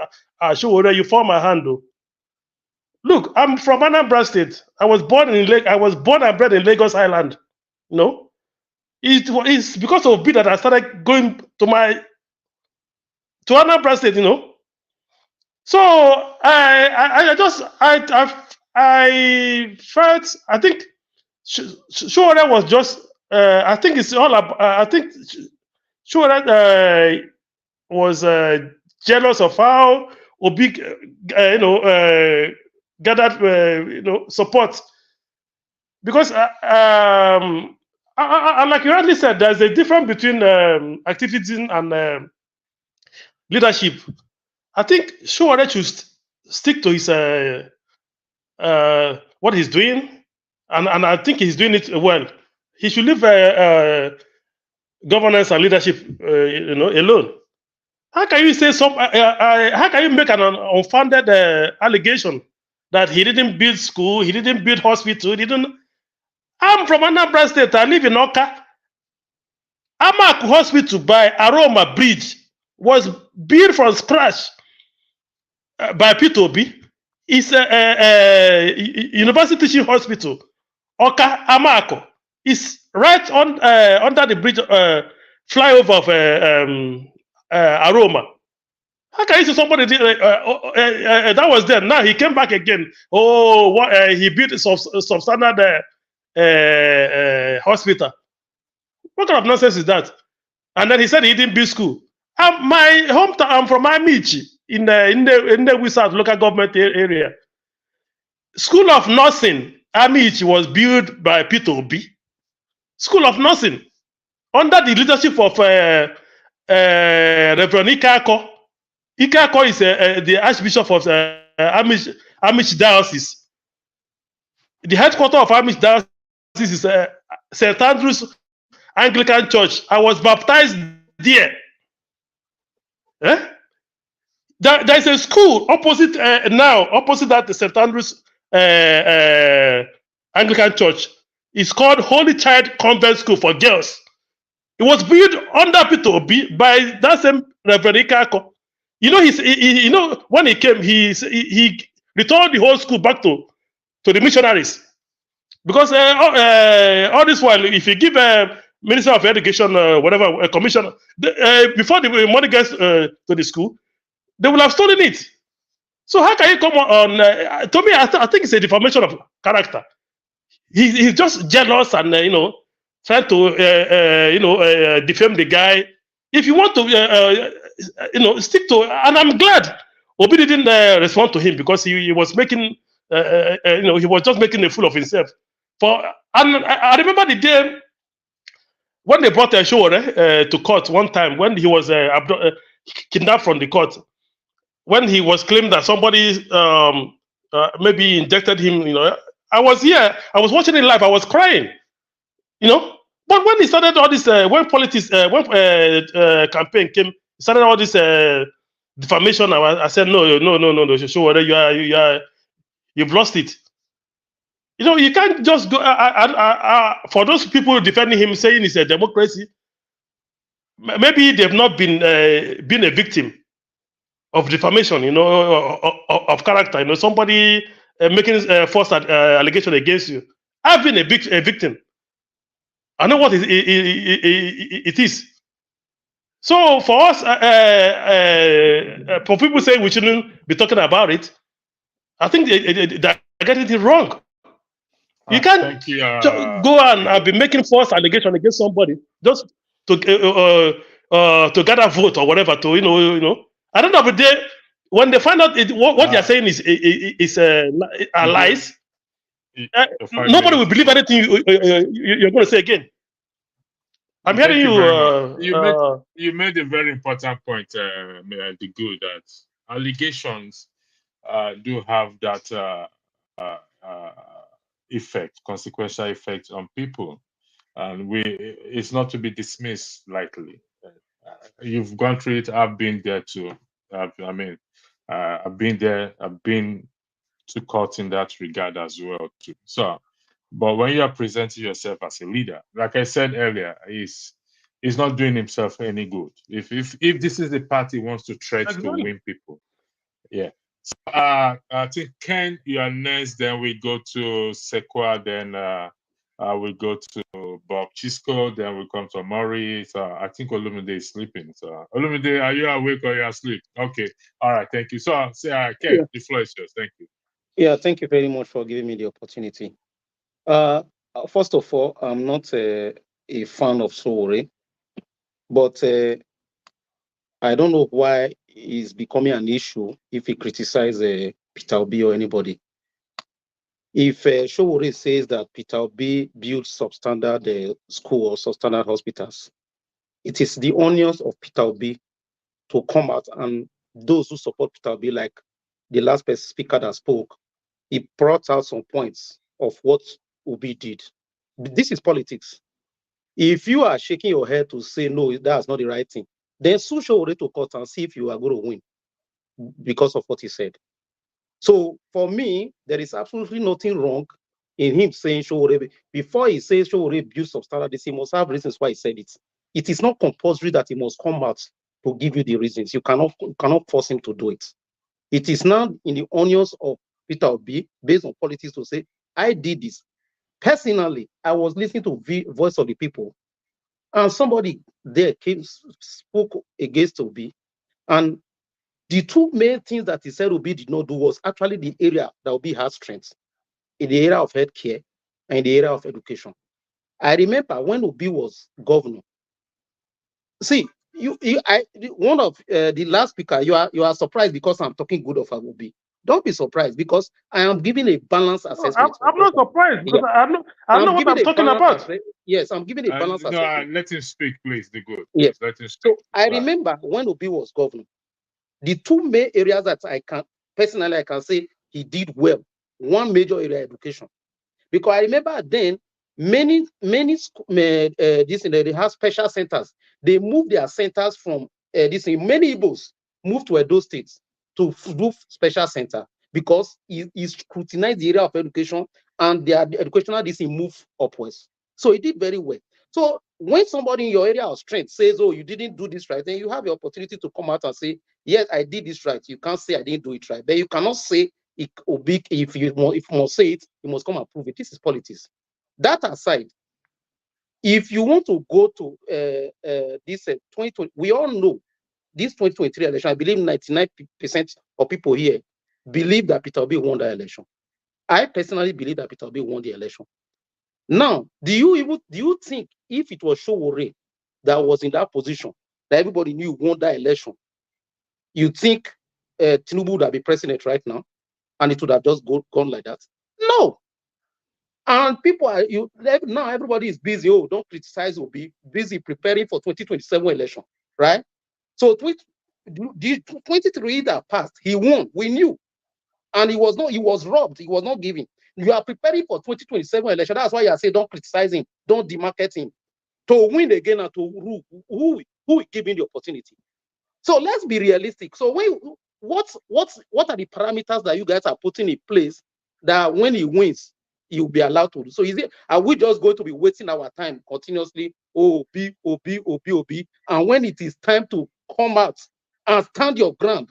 Sowore, you form my hand, though. Look, I'm from Anambra State. I was born and bred in Lagos Island. It's because of Obi that I started going to Anambra State. So I felt, I think Sowore was just. I think it's all about. I think Sowore was jealous of how Obi, gathered, support, because like you rightly said, there's a difference between activism and leadership. I think Sowore should stick to his what he's doing, and I think he's doing it well. He should leave governance and leadership, alone. How can you say how can you make an unfounded allegation that he didn't build school, he didn't build hospital, I'm from Anambra State. I live in Oka. Amak Hospital by Aroma Bridge was built from scratch by Peter Obi. is a university teaching hospital. Oka Amako is right on under the bridge flyover of Aroma. How can you say somebody that was there? Now he came back again. Oh, what he built a substandard hospital. What kind of nonsense is that? And then he said he didn't build school. My hometown, I'm from Amici in the South local government area. School of Nursing, Amici, was built by Peter Obi. School of Nursing under the leadership of Reverend Ikako. Ikako is the Archbishop of Amish Diocese. The headquarters of Amish Diocese is St. Andrew's Anglican Church. I was baptized there. There is a school opposite opposite that St. Andrew's Anglican Church. It's called Holy Child Convent School for Girls. It was built under Peter Obi by that same Reverend Ikako. You know, when he came, he returned the whole school back to the missionaries. Because all this while, if you give a Minister of Education, whatever, a commissioner, before the money gets to the school, they will have stolen it. So how can you come on? To me, I think it's a defamation of character. He's just jealous and trying to defame the guy. If you want to stick to, and I'm glad Obi didn't respond to him, because he was making he was just making a fool of himself. And I remember the day when they brought Sowore to court one time, when he was kidnapped from the court, when he was claimed that somebody maybe injected him. I was here, I was watching it live, I was crying. But when he started all this, when politics, when campaign came, he started all this defamation. I said, no, Sowore, you've lost it. You can't just go. For those people defending him, saying it's a democracy, maybe they've not been a victim of defamation, of character. Somebody making false allegation against you. I've been a victim. I know what it is. So for us, for people saying we shouldn't be talking about it, I think they're getting it wrong. You can't go and be making false allegation against somebody just to gather vote or whatever. At the end of the day, when they find out what they're saying is lies, nobody will believe anything you're going to say again. I'm hearing you. You made a very important point, the good, that allegations do have that effect, consequential effect on people, and it's not to be dismissed lightly. You've gone through it. I've been there too. I've been there. I've been to court in that regard as well too. So, but when you are presenting yourself as a leader, like I said earlier, he's not doing himself any good. If this is the party he wants to tread to win people, yeah. So, I think Ken, you are next. Then we go to Sekwa. Then we go to Bob Chisco. Then we come to Maury. So I think Olumide is sleeping. So Olumide, are you awake or you are asleep? Okay. All right. Thank you. So Ken, yeah. The floor is yours. Thank you. Yeah. Thank you very much for giving me the opportunity. First of all, I'm not a fan of Sowore, but I don't know why it's becoming an issue if he criticizes Peter Obi or anybody. If Sowore says that Peter Obi built substandard school or substandard hospitals, it is the onus of Peter Obi to come out, and those who support Peter Obi, like the last speaker that spoke, he brought out some points of what Obi did. This is politics. If you are shaking your head to say, no, that's not the right thing, then sue Sowore to court and see if you are going to win because of what he said. So for me, there is absolutely nothing wrong in him saying Sowore. Before he says Sowore built substandard, he must have reasons why he said it. It is not compulsory that he must come out to give you the reasons. You cannot force him to do it. It is now in the onus of Peter Obi, based on politics, to say, I did this. Personally, I was listening to Voice of the People, and somebody there spoke against Obi. And the two main things that he said Obi did not do was actually the area that Obi has strengths, in the area of healthcare and in the area of education. I remember when Obi was governor. See, one of the last speaker, you are surprised because I'm talking good of Obi. Don't be surprised because I am giving a balanced assessment. I'm not surprised because I know what I'm talking about. Yes, I'm giving a balanced assessment. Let him speak, please. The good. Yes. Let him speak. So I remember when Obi was governor, the two main areas that I can say he did well. One major area, education, because I remember then many they have special centers. They moved their centers from many Igbos moved to Edo states to do special center because he scrutinized the area of education and their educational move upwards. So he did very well. So when somebody in your area of strength says, "Oh, you didn't do this right," then you have the opportunity to come out and say, "Yes, I did this right." You can't say I didn't do it right, but you cannot say it Obi. If you must say it, you must come and prove it. This is politics. That aside, if you want to go to this 2020, we all know this 2023 election. I believe 99% of people here believe that Peter Obi won the election. I personally believe that Peter Obi won the election. Now, do you think if it was Sowore that was in that position, that everybody knew won that election, you think Tinubu would have been president right now, and it would have just gone like that? No. And people are now everybody is busy. Oh, don't criticize Obi. Busy preparing for 2027 election, right? So the 23 that passed, he won. We knew, and he was robbed. He was not given. You are preparing for 2027 election. That's why I say don't criticize him, don't demarket him. To win again and to who will give him the opportunity. So let's be realistic. So what are the parameters that you guys are putting in place that when he wins, he'll be allowed to do? So are we just going to be wasting our time continuously? Obi, and when it is time to come out and stand your ground,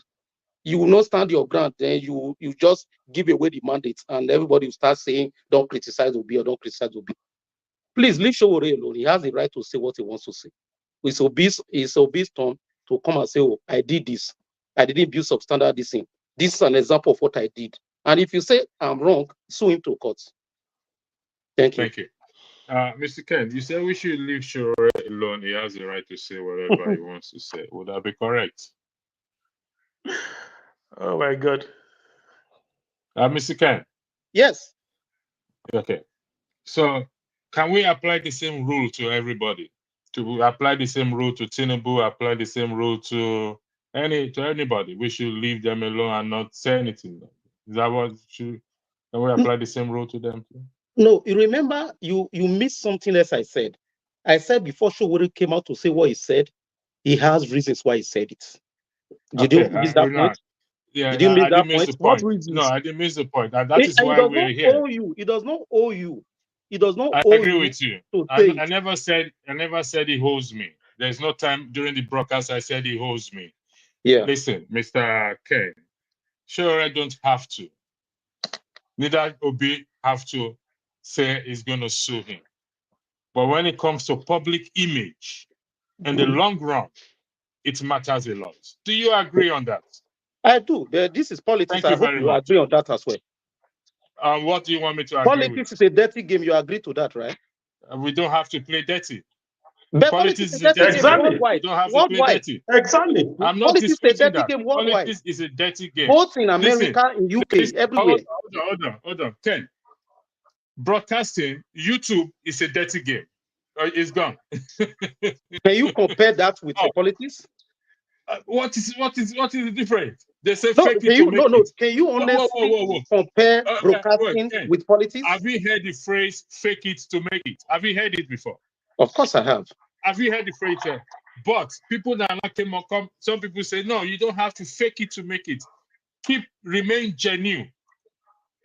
you will not stand your ground. Then you just give away the mandate, and everybody will start saying, "Don't criticize Obi or don't criticize Obi." Please leave Sowore alone. He has the right to say what he wants to say. It's Obi's turn to come and say, "Oh, I did this. I didn't build substandard this thing. This is an example of what I did." And if you say I'm wrong, sue him to court. Thank you. Thank you. Mr. Ken, you said we should leave Sowore alone. He has the right to say whatever he wants to say. Would that be correct? Oh my God. Mr. Ken. Yes. Okay. So can we apply the same rule to everybody? To apply the same rule to Tinubu, apply the same rule to anybody? We should leave them alone and not say anything. Is that what can we apply the same rule to them too? No, you remember you missed something else I said. I said before Sowore came out to say what he said, he has reasons why he said it. Did you miss that point? Yeah, did you miss that point? What reasons? No, I didn't miss the point. That is why we're here. It does not owe you. It does not I owe agree you with you. to I say never said he owes me. There's no time during the broadcast I said he owes me. Yeah. Listen, Mr. Ken, sure I don't have to. Neither Obi have to say he's going to sue him. But when it comes to public image, in the long run, it matters a lot. Do you agree on that? I do. This is politics. I hope you agree on that as well. What do you want me to agree with? Politics is a dirty game. You agree to that, right? We don't have to play dirty. But politics is a dirty game worldwide. We don't have to play dirty. Exactly. I'm not disputing that. Politics is a dirty game. Both in America, in UK, everywhere. Hold on. Ken, broadcasting, YouTube is a dirty game. It's gone. Can you compare that with politics? What is the difference? They say fake it to make it. Can you honestly compare broadcasting with politics? Have you heard the phrase "fake it to make it"? Have you heard it before? Of course, I have. Have you heard the phrase? But people that come, some people say, no, you don't have to fake it to make it. Remain genuine.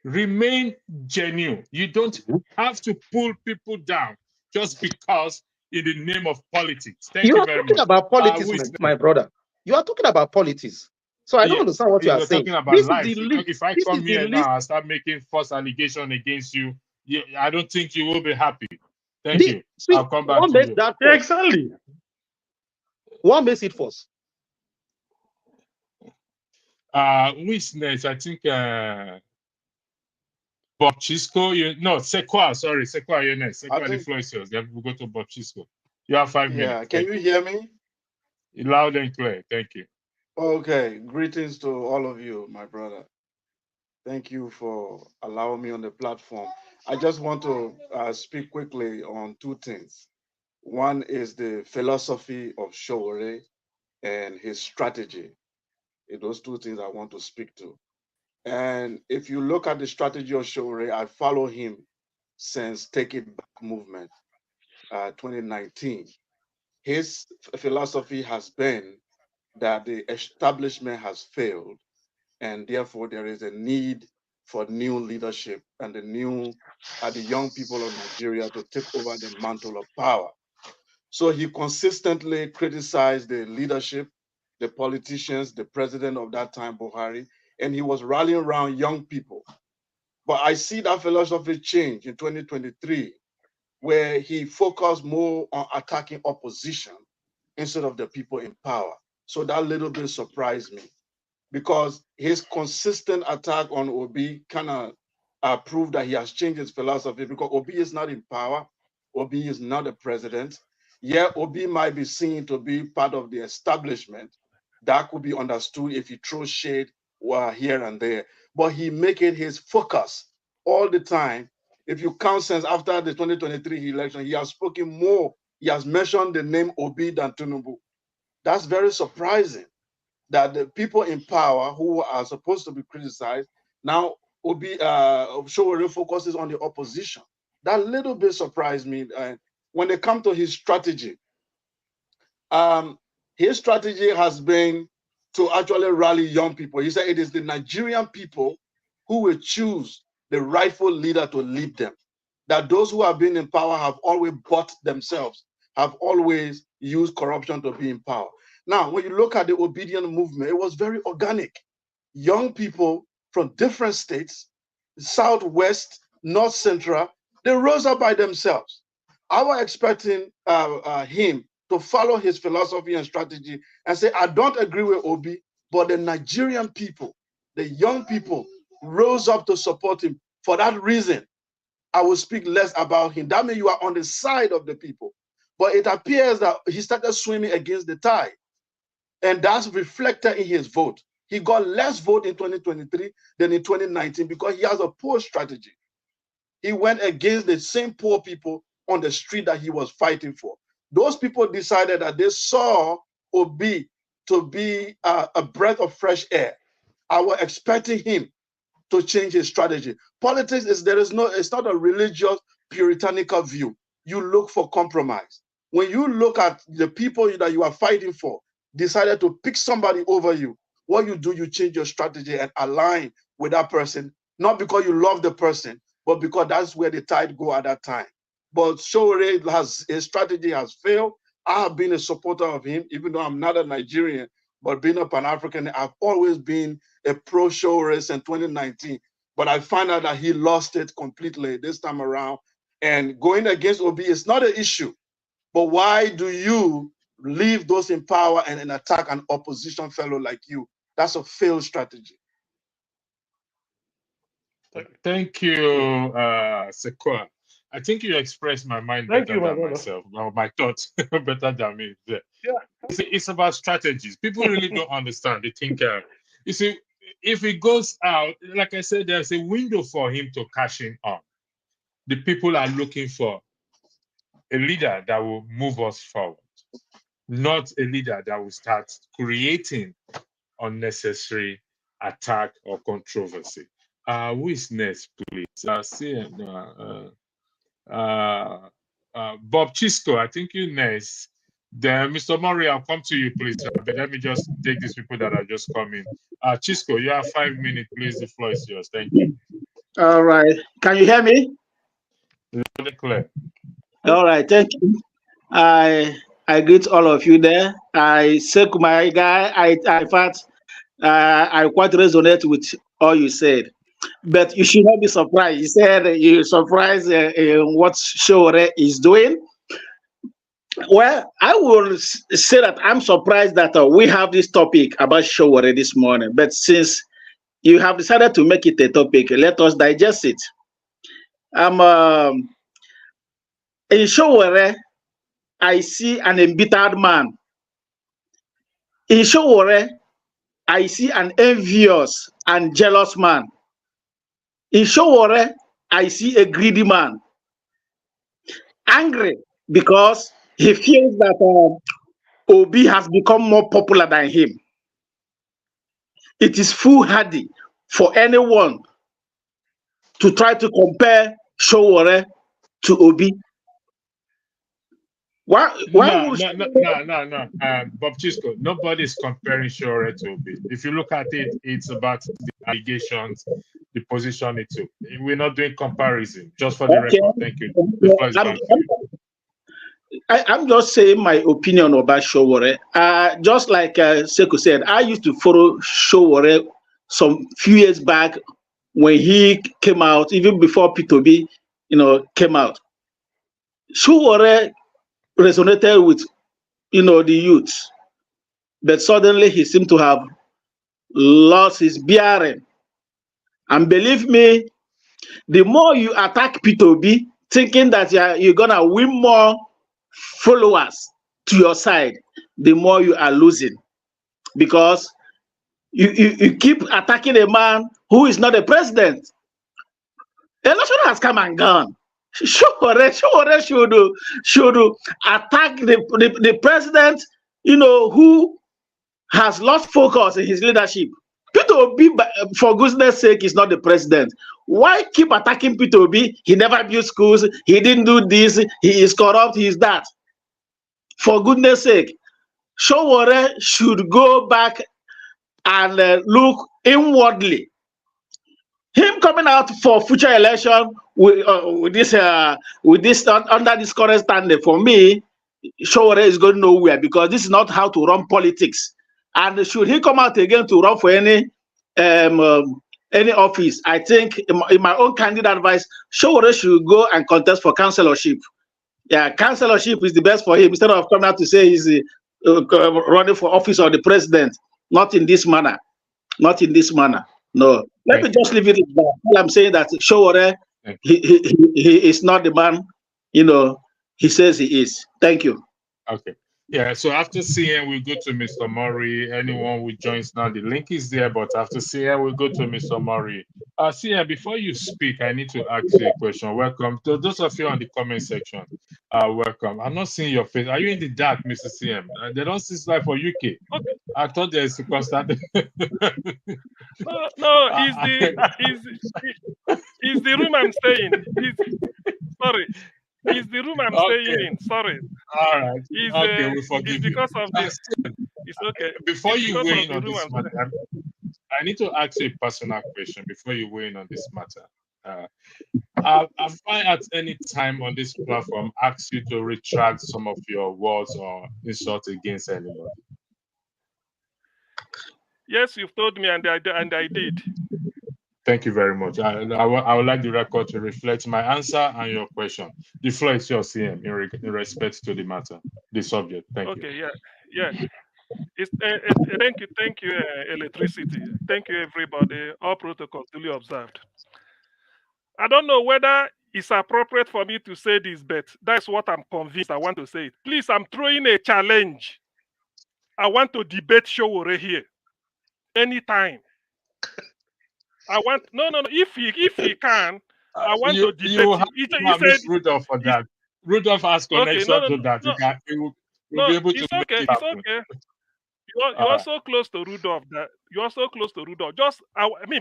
Remain genuine. You don't have to pull people down just because in the name of politics. Thank you very much. You are talking about politics, my brother. You are talking about politics. So I don't understand what you are You're saying. talking about This is life. the least. If I This come is the here least. now and start making false allegation against you, I don't think you will be happy. Thank you. See, I'll come back what to makes you. that Yeah, false? exactly. What makes it false? Who is next? I think Bob Chisco. Sequoia. Sorry, Sequoia, you're next. Sequoia, the floor is yours. Then we'll go to Bob Chisco. You have 5 minutes. Yeah, can you hear me? Loud and clear. Thank you. Okay, greetings to all of you, my brother. Thank you for allowing me on the platform. I just want to speak quickly on two things. One is the philosophy of Sowore and his strategy. Those two things I want to speak to. And if you look at the strategy of Sowore, I follow him since Take It Back movement, 2019. His philosophy has been that the establishment has failed, and therefore there is a need for new leadership and the young people of Nigeria to take over the mantle of power. So he consistently criticized the leadership, the politicians, the president of that time, Buhari, and he was rallying around young people. But I see that philosophy change in 2023, where he focused more on attacking opposition instead of the people in power. So that little bit surprised me, because his consistent attack on Obi kind of proved that he has changed his philosophy, because Obi is not in power. Obi is not a president. Yeah, Obi might be seen to be part of the establishment. That could be understood if he throws shade here and there, but he make it his focus all the time. If you count since after the 2023 election, he has spoken more. He has mentioned the name Obi than Tinubu. That's very surprising, that the people in power who are supposed to be criticized now Sowore focuses on the opposition. That little bit surprised me. When it comes to his strategy has been to actually rally young people. He said it is the Nigerian people who will choose the rightful leader to lead them. That those who have been in power have always bought themselves, have always used corruption to be in power. Now, when you look at the obedient movement, it was very organic. Young people from different states, Southwest, North Central, they rose up by themselves. I was expecting him to follow his philosophy and strategy and say, I don't agree with Obi, but the Nigerian people, the young people, rose up to support him. For that reason, I will speak less about him. That means you are on the side of the people. But it appears that he started swimming against the tide. And that's reflected in his vote. He got less vote in 2023 than in 2019 because he has a poor strategy. He went against the same poor people on the street that he was fighting for. Those people decided that they saw Obi to be a breath of fresh air. I was expecting him to change his strategy. Politics it's not a religious puritanical view. You look for compromise. When you look at the people that you are fighting for, decided to pick somebody over you, what you do, you change your strategy and align with that person, not because you love the person, but because that's where the tide go at that time. But Sowore, his strategy has failed. I have been a supporter of him, even though I'm not a Nigerian, but being a Pan-African, I've always been a pro-Sowore since 2019. But I find out that he lost it completely this time around. And going against Obi is not an issue. But why do you leave those in power and attack an opposition fellow like you? That's a failed strategy. Thank you, Sequoia. I think you expressed my mind Thank better you, my than brother. myself, or my thoughts better than me. Yeah. It's about strategies. People really don't understand. They think, you see, if it goes out, like I said, there's a window for him to cash in on. The people are looking for a leader that will move us forward, not a leader that will start creating unnecessary attack or controversy. Who is next, please? Bob Chisco, I think you next. Then Mr. Murray, I'll come to you, please. But let me just take these people that are just coming. Chisco, you have 5 minutes, please. The floor is yours. Thank you. All right. Can you hear me? Loud and clear. All right. Thank you. I greet all of you there. I say my guy. In fact, I quite resonate with all you said. But you should not be surprised. You said you're surprised what Sowore is doing. Well, I will say that I'm surprised that we have this topic about Sowore this morning. But since you have decided to make it a topic, let us digest it. In Sowore, I see an embittered man. In Sowore, I see an envious and jealous man. In Sowore, I see a greedy man, angry because he feels that Obi has become more popular than him. It is foolhardy for anyone to try to compare Sowore to Obi. Why No, would no, no, no, no, no. Bob Chisco, nobody's comparing Sowore to Obi. If you look at it, it's about the allegations, the position it took. We're not doing comparison, just for the okay? record. Thank you. The floor is back to you. I'm just saying my opinion about Sowore. Just like Sekou said, I used to follow Sowore some few years back when he came out, even before Peter Obi, came out. Sowore resonated with, the youth, but suddenly he seemed to have lost his bearing. And believe me, the more you attack Peter Obi, thinking that you're gonna win more followers to your side, the more you are losing, because you keep attacking a man who is not a president. Election has come and gone. Sowore should attack the president, who has lost focus in his leadership. Peter Obi, for goodness sake, is not the president. Why keep attacking Peter Obi? He never built schools. He didn't do this. He is corrupt. He is that. For goodness sake, Sowore should go back and look inwardly. Him coming out for future election with this under this current standing, for me, Sowore is going nowhere, because this is not how to run politics. And should he come out again to run for any office, I think, in my own candid advice, Sowore should go and contest for councillorship. Yeah, councillorship is the best for him, instead of coming out to say he's running for office of the president. Not in this manner. Not in this manner. No. Let me just leave it at that. All I'm saying that Sowore, he is not the man, he says he is. Thank you. Okay. Yeah, so after CM, we go to Mr. Murray. Anyone who joins now, the link is there, but after CM, we go to Mr. Murray. CM, before you speak, I need to ask you a question. Welcome. To those of you on the comment section, welcome. I'm not seeing your face. Are you in the dark, Mr. CM? They don't see slide for UK. Okay. I thought there's a constant. No, is the room I'm staying. Sorry. It's the room I'm staying in. Sorry. All right. Okay, we forgive it's because you. Of this. It's okay. Before you weigh in on this matter, I need to ask you a personal question before you weigh in on this matter. Have I at any time on this platform asked you to retract some of your words or insults against anybody? Yes, you've told me, and I did. Thank you very much. I would like the record to reflect my answer and your question. The floor is yours, CM, in respect to the matter, the subject. Thank you. Okay, yeah. Thank you, electricity. Thank you, everybody. All protocols duly observed. I don't know whether it's appropriate for me to say this, but that's what I'm convinced I want to say. Please, I'm throwing a challenge. I want to debate Sowore here anytime. I want no. If he can, I want to debate him. He said Rudolph for that. Rudolph has connection to that. He will be able to make it happen. Okay. You're so close to Rudolph that you're so close to Rudolph.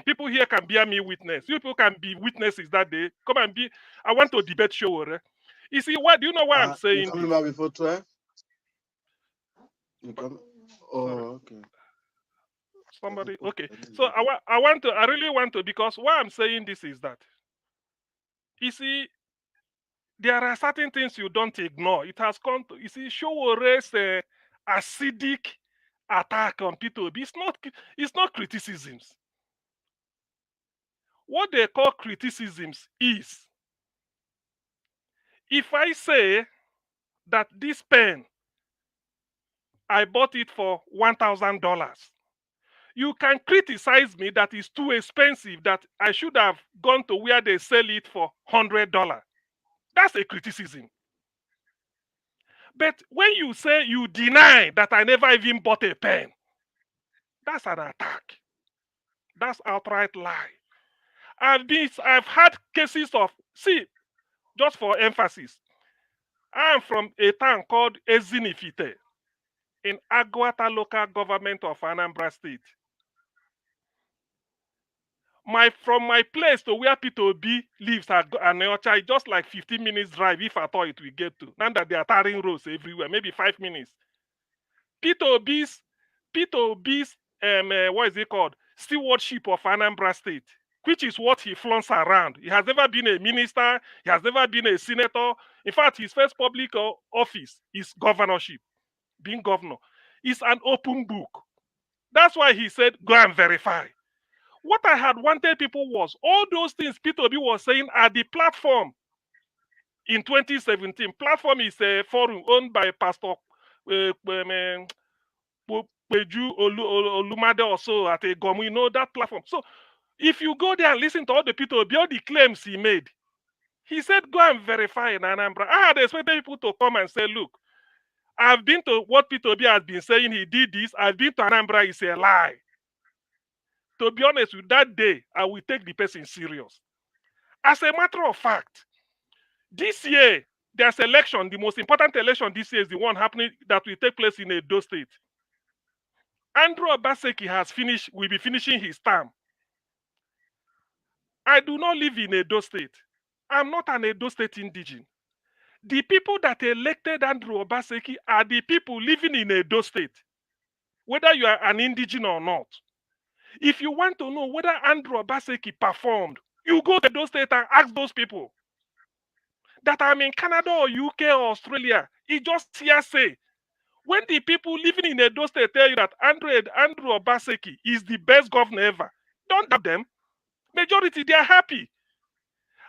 People here can bear me witness. You people can be witnesses that day. Come and be. I want to debate Sowore. You see, what do you know why I'm saying? Coming back before 12. Okay. Somebody, okay. So I really want to, because why I'm saying this is that, you see, there are certain things you don't ignore. It has come to, you see, Sowore's acidic attack on Peter Obi. It's not criticisms. What they call criticisms is if I say that this pen, I bought it for $1,000. You can criticize me that it's too expensive, that I should have gone to where they sell it for $100. That's a criticism. But when you say you deny that I never even bought a pen, that's an attack. That's outright lie. I've had cases of, see, just for emphasis, I'm from a town called Ezinifite in Aguata local government of Anambra State. From my place to where Peter Obi lives at Aneocha, it's just like 15 minutes drive if at all it will get to. Now that they are tarring roads everywhere, maybe 5 minutes. Peter Obi's what is it called? Stewardship of Anambra State, which is what he flaunts around. He has never been a minister. He has never been a senator. In fact, his first public office is governorship, being governor. It's an open book. That's why he said, go and verify. What I had wanted people was all those things Peter Obi was saying at the platform in 2017. Platform is a forum owned by Pastor Peju Olumade also at a Gomu, you know that platform. So if you go there and listen to all the Peter Obi, all the claims he made, he said, go and verify in Anambra. I had expected people to come and say, look, I've been to what Peter Obi has been saying, he did this. I've been to Anambra, it's a lie. To be honest, with that day, I will take the person serious. As a matter of fact, this year, there's election. The most important election this year is the one happening that will take place in Edo State. Andrew Obaseki will be finishing his term. I do not live in Edo State. I'm not an Edo State indigene. The people that elected Andrew Obaseki are the people living in Edo State, whether you are an indigene or not. If you want to know whether Andrew Obaseki performed, you go to Edo State and ask those people. That I'm in Canada or UK or Australia, it's just hearsay. When the people living in Edo State tell you that Andrew Obaseki is the best governor ever, don't doubt them. Majority, they are happy.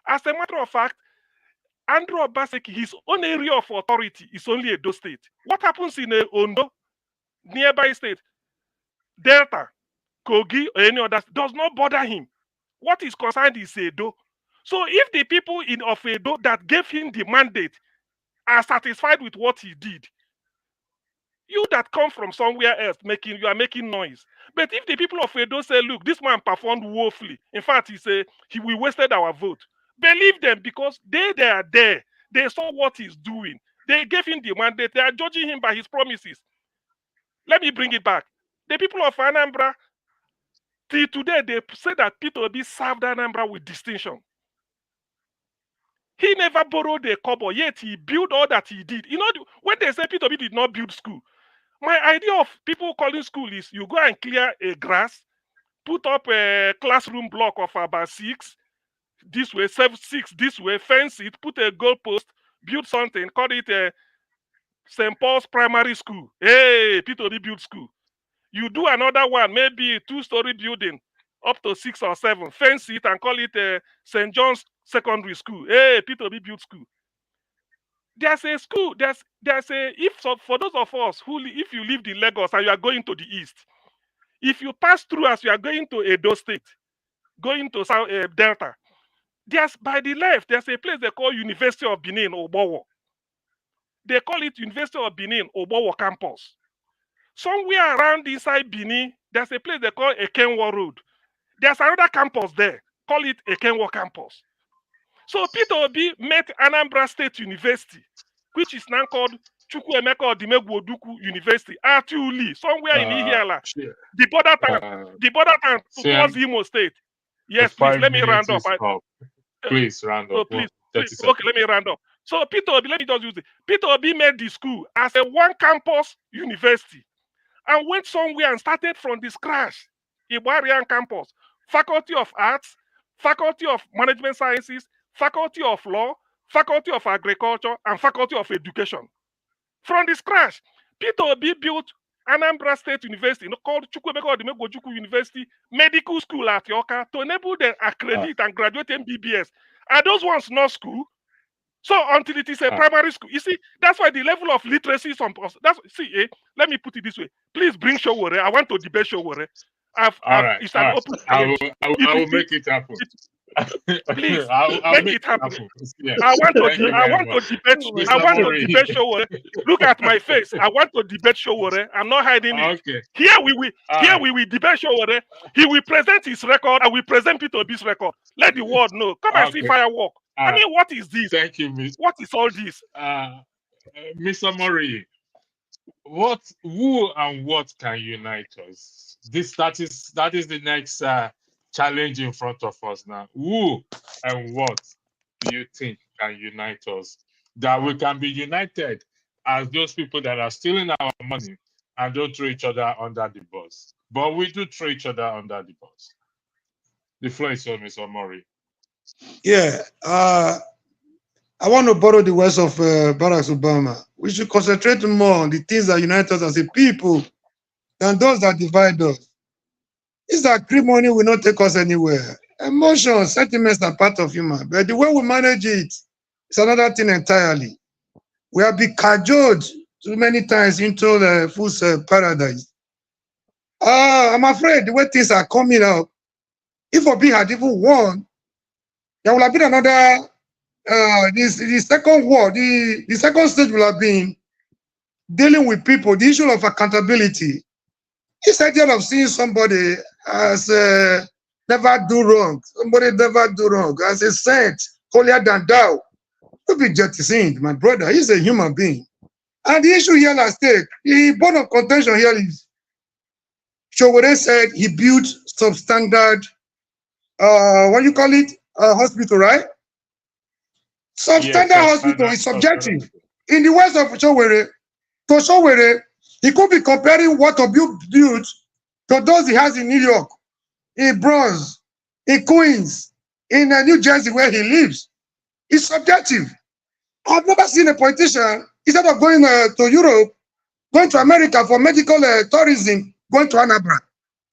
As a matter of fact, Andrew Obaseki, his own area of authority is only Edo State. What happens in Ondo, nearby state, Delta, Kogi, or any other, does not bother him. What is concerned is Edo. So if the people of Edo that gave him the mandate are satisfied with what he did, you that come from somewhere else, you are making noise. But if the people of Edo say, look, this man performed woefully, in fact, we wasted our vote, believe them, because they are there. They saw what he's doing. They gave him the mandate. They are judging him by his promises. Let me bring it back. The people of Anambra, till today, they say that Peter Obi served Anambra with distinction. He never borrowed a kobo, yet he built all that he did. You know, when they say Peter Obi did not build school, my idea of people calling school is you go and clear a grass, put up a classroom block of about 6, this way, 6 this way, fence it, put a goalpost, build something, call it a St. Paul's Primary School. Hey, Peter Obi built school. You do another one, maybe a 2-story building, up to 6 or 7, fence it and call it a St. John's Secondary School. Hey, Peter Obi built school. There's a school, for those of us if you live in Lagos and you are going to the east, if you pass through as you are going to Edo State, going to South Delta, by the left, there's a place they call University of Benin, Obowo. They call it University of Benin, Obowo campus. Somewhere around inside Benin, there's a place they call Ekenwa Road. There's another campus there, call it Ekenwa campus. So Peter Obi met Anambra State University, which is now called Chukwuemeka Odimegwu Ojukwu University, Atiuli, somewhere in Ihiala, the border town towards Imo State. Yes, please, let me round up. Please round up. Please, okay, let me round up. So Peter Obi, let me just use it. Peter Obi made the school as a one-campus university and went somewhere and started from the scratch. Igbarian campus, Faculty of Arts, Faculty of Management Sciences, Faculty of Law, Faculty of Agriculture, and Faculty of Education. From the scratch, Peter Obi built Anambra State University, called Chukwuemeka Odumegwu University Medical School at Yoka, to enable them accredit and graduate MBBS. Are those ones not school? So until it is a primary school, you see, that's why the level of literacy is on. Let me put it this way. Please bring Sowore. I want to debate Sowore. It's an open challenge. I will make it happen. Please I'll make it happen. Yeah. I want to debate Sowore. Look at my face. I want to debate Sowore. I'm not hiding it. Okay. Here we will debate Sowore. He will present his record. I will present Peter Obi's record. Let the world know. Come and see firework. I mean, what is this? Thank you, Miss. What is all this? Mr. Murray, who and what can unite us? That is the next challenge in front of us now. Who and what do you think can unite us? That we can be united as those people that are stealing our money and don't throw each other under the bus. But we do throw each other under the bus. The floor is yours, Mr. Murray. Yeah, I want to borrow the words of Barack Obama. We should concentrate more on the things that unite us as a people than those that divide us. It's that acrimony will not take us anywhere. Emotions, sentiments are part of human, but the way we manage it is another thing entirely. We have been cajoled too many times into the fool's paradise. I'm afraid the way things are coming up, if Obi had even won, there will have been another, the second war, the second stage will have been dealing with people, the issue of accountability. This idea of seeing somebody as never do wrong, somebody never do wrong, as a saint, holier than thou, to be jettisoned, my brother. He's a human being. And the issue here at stake, the bone of contention here is, Sowore said he built substandard, what you call it, hospital, right? Substandard hospital is subjective. In the words of Sowore, to Sowore, he could be comparing what Obi built to those he has in New York, in Bronx, in Queens, in New Jersey, where he lives. It's subjective. I've never seen a politician, instead of going to Europe, going to America for medical tourism, going to Anambra.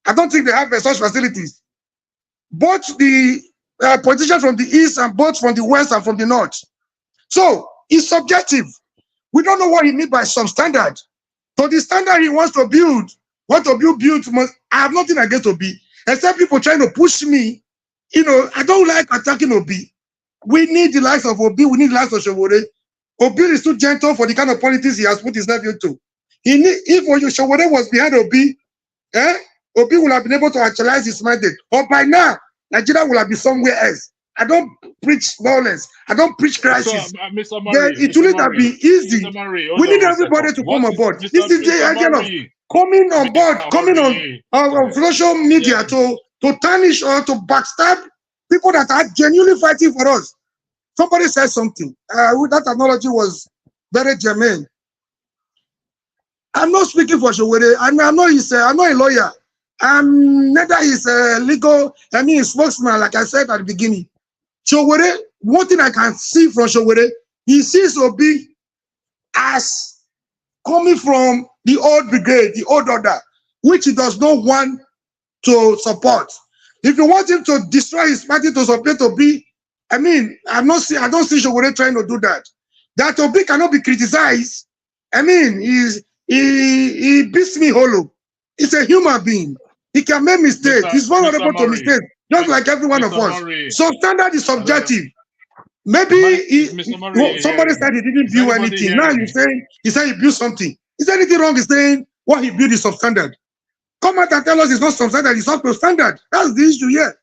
I don't think they have such facilities. Both the politicians from the East and both from the West and from the North. So it's subjective. We don't know what he means by substandard. So the standard he wants to build, what Obi built, I have nothing against Obi, except people trying to push me. You know, I don't like attacking Obi. We need the likes of Obi, we need the likes of Sowore. Obi is too gentle for the kind of politics he has put himself into. If Sowore was behind Obi, Obi would have been able to actualize his mandate. But by now, Nigeria will have been somewhere else. I don't preach violence. I don't preach crisis. So, Mr. Murray, it will not be easy. We need everybody to come on board. This is the idea of coming on board, coming on social media to tarnish or to backstab people that are genuinely fighting for us. Somebody said something. That analogy was very germane. I'm not speaking for Sowore. I'm not a lawyer. I'm neither his legal, his spokesman, like I said at the beginning. Sowore, one thing I can see from Sowore, he sees Obi as coming from the old brigade, the old order, which he does not want to support. If you want him to destroy his party to support Obi, I don't see Sowore trying to do that. That Obi cannot be criticized. He beats me hollow. He's a human being. He can make mistakes. He's vulnerable to mistakes, just like every one of us. So standard is subjective. Maybe somebody said he didn't build anything. Now you're saying he said he built something. Is there anything wrong in saying what he built is substandard? Come out and tell us it's not substandard, it's not standard. That's the issue here.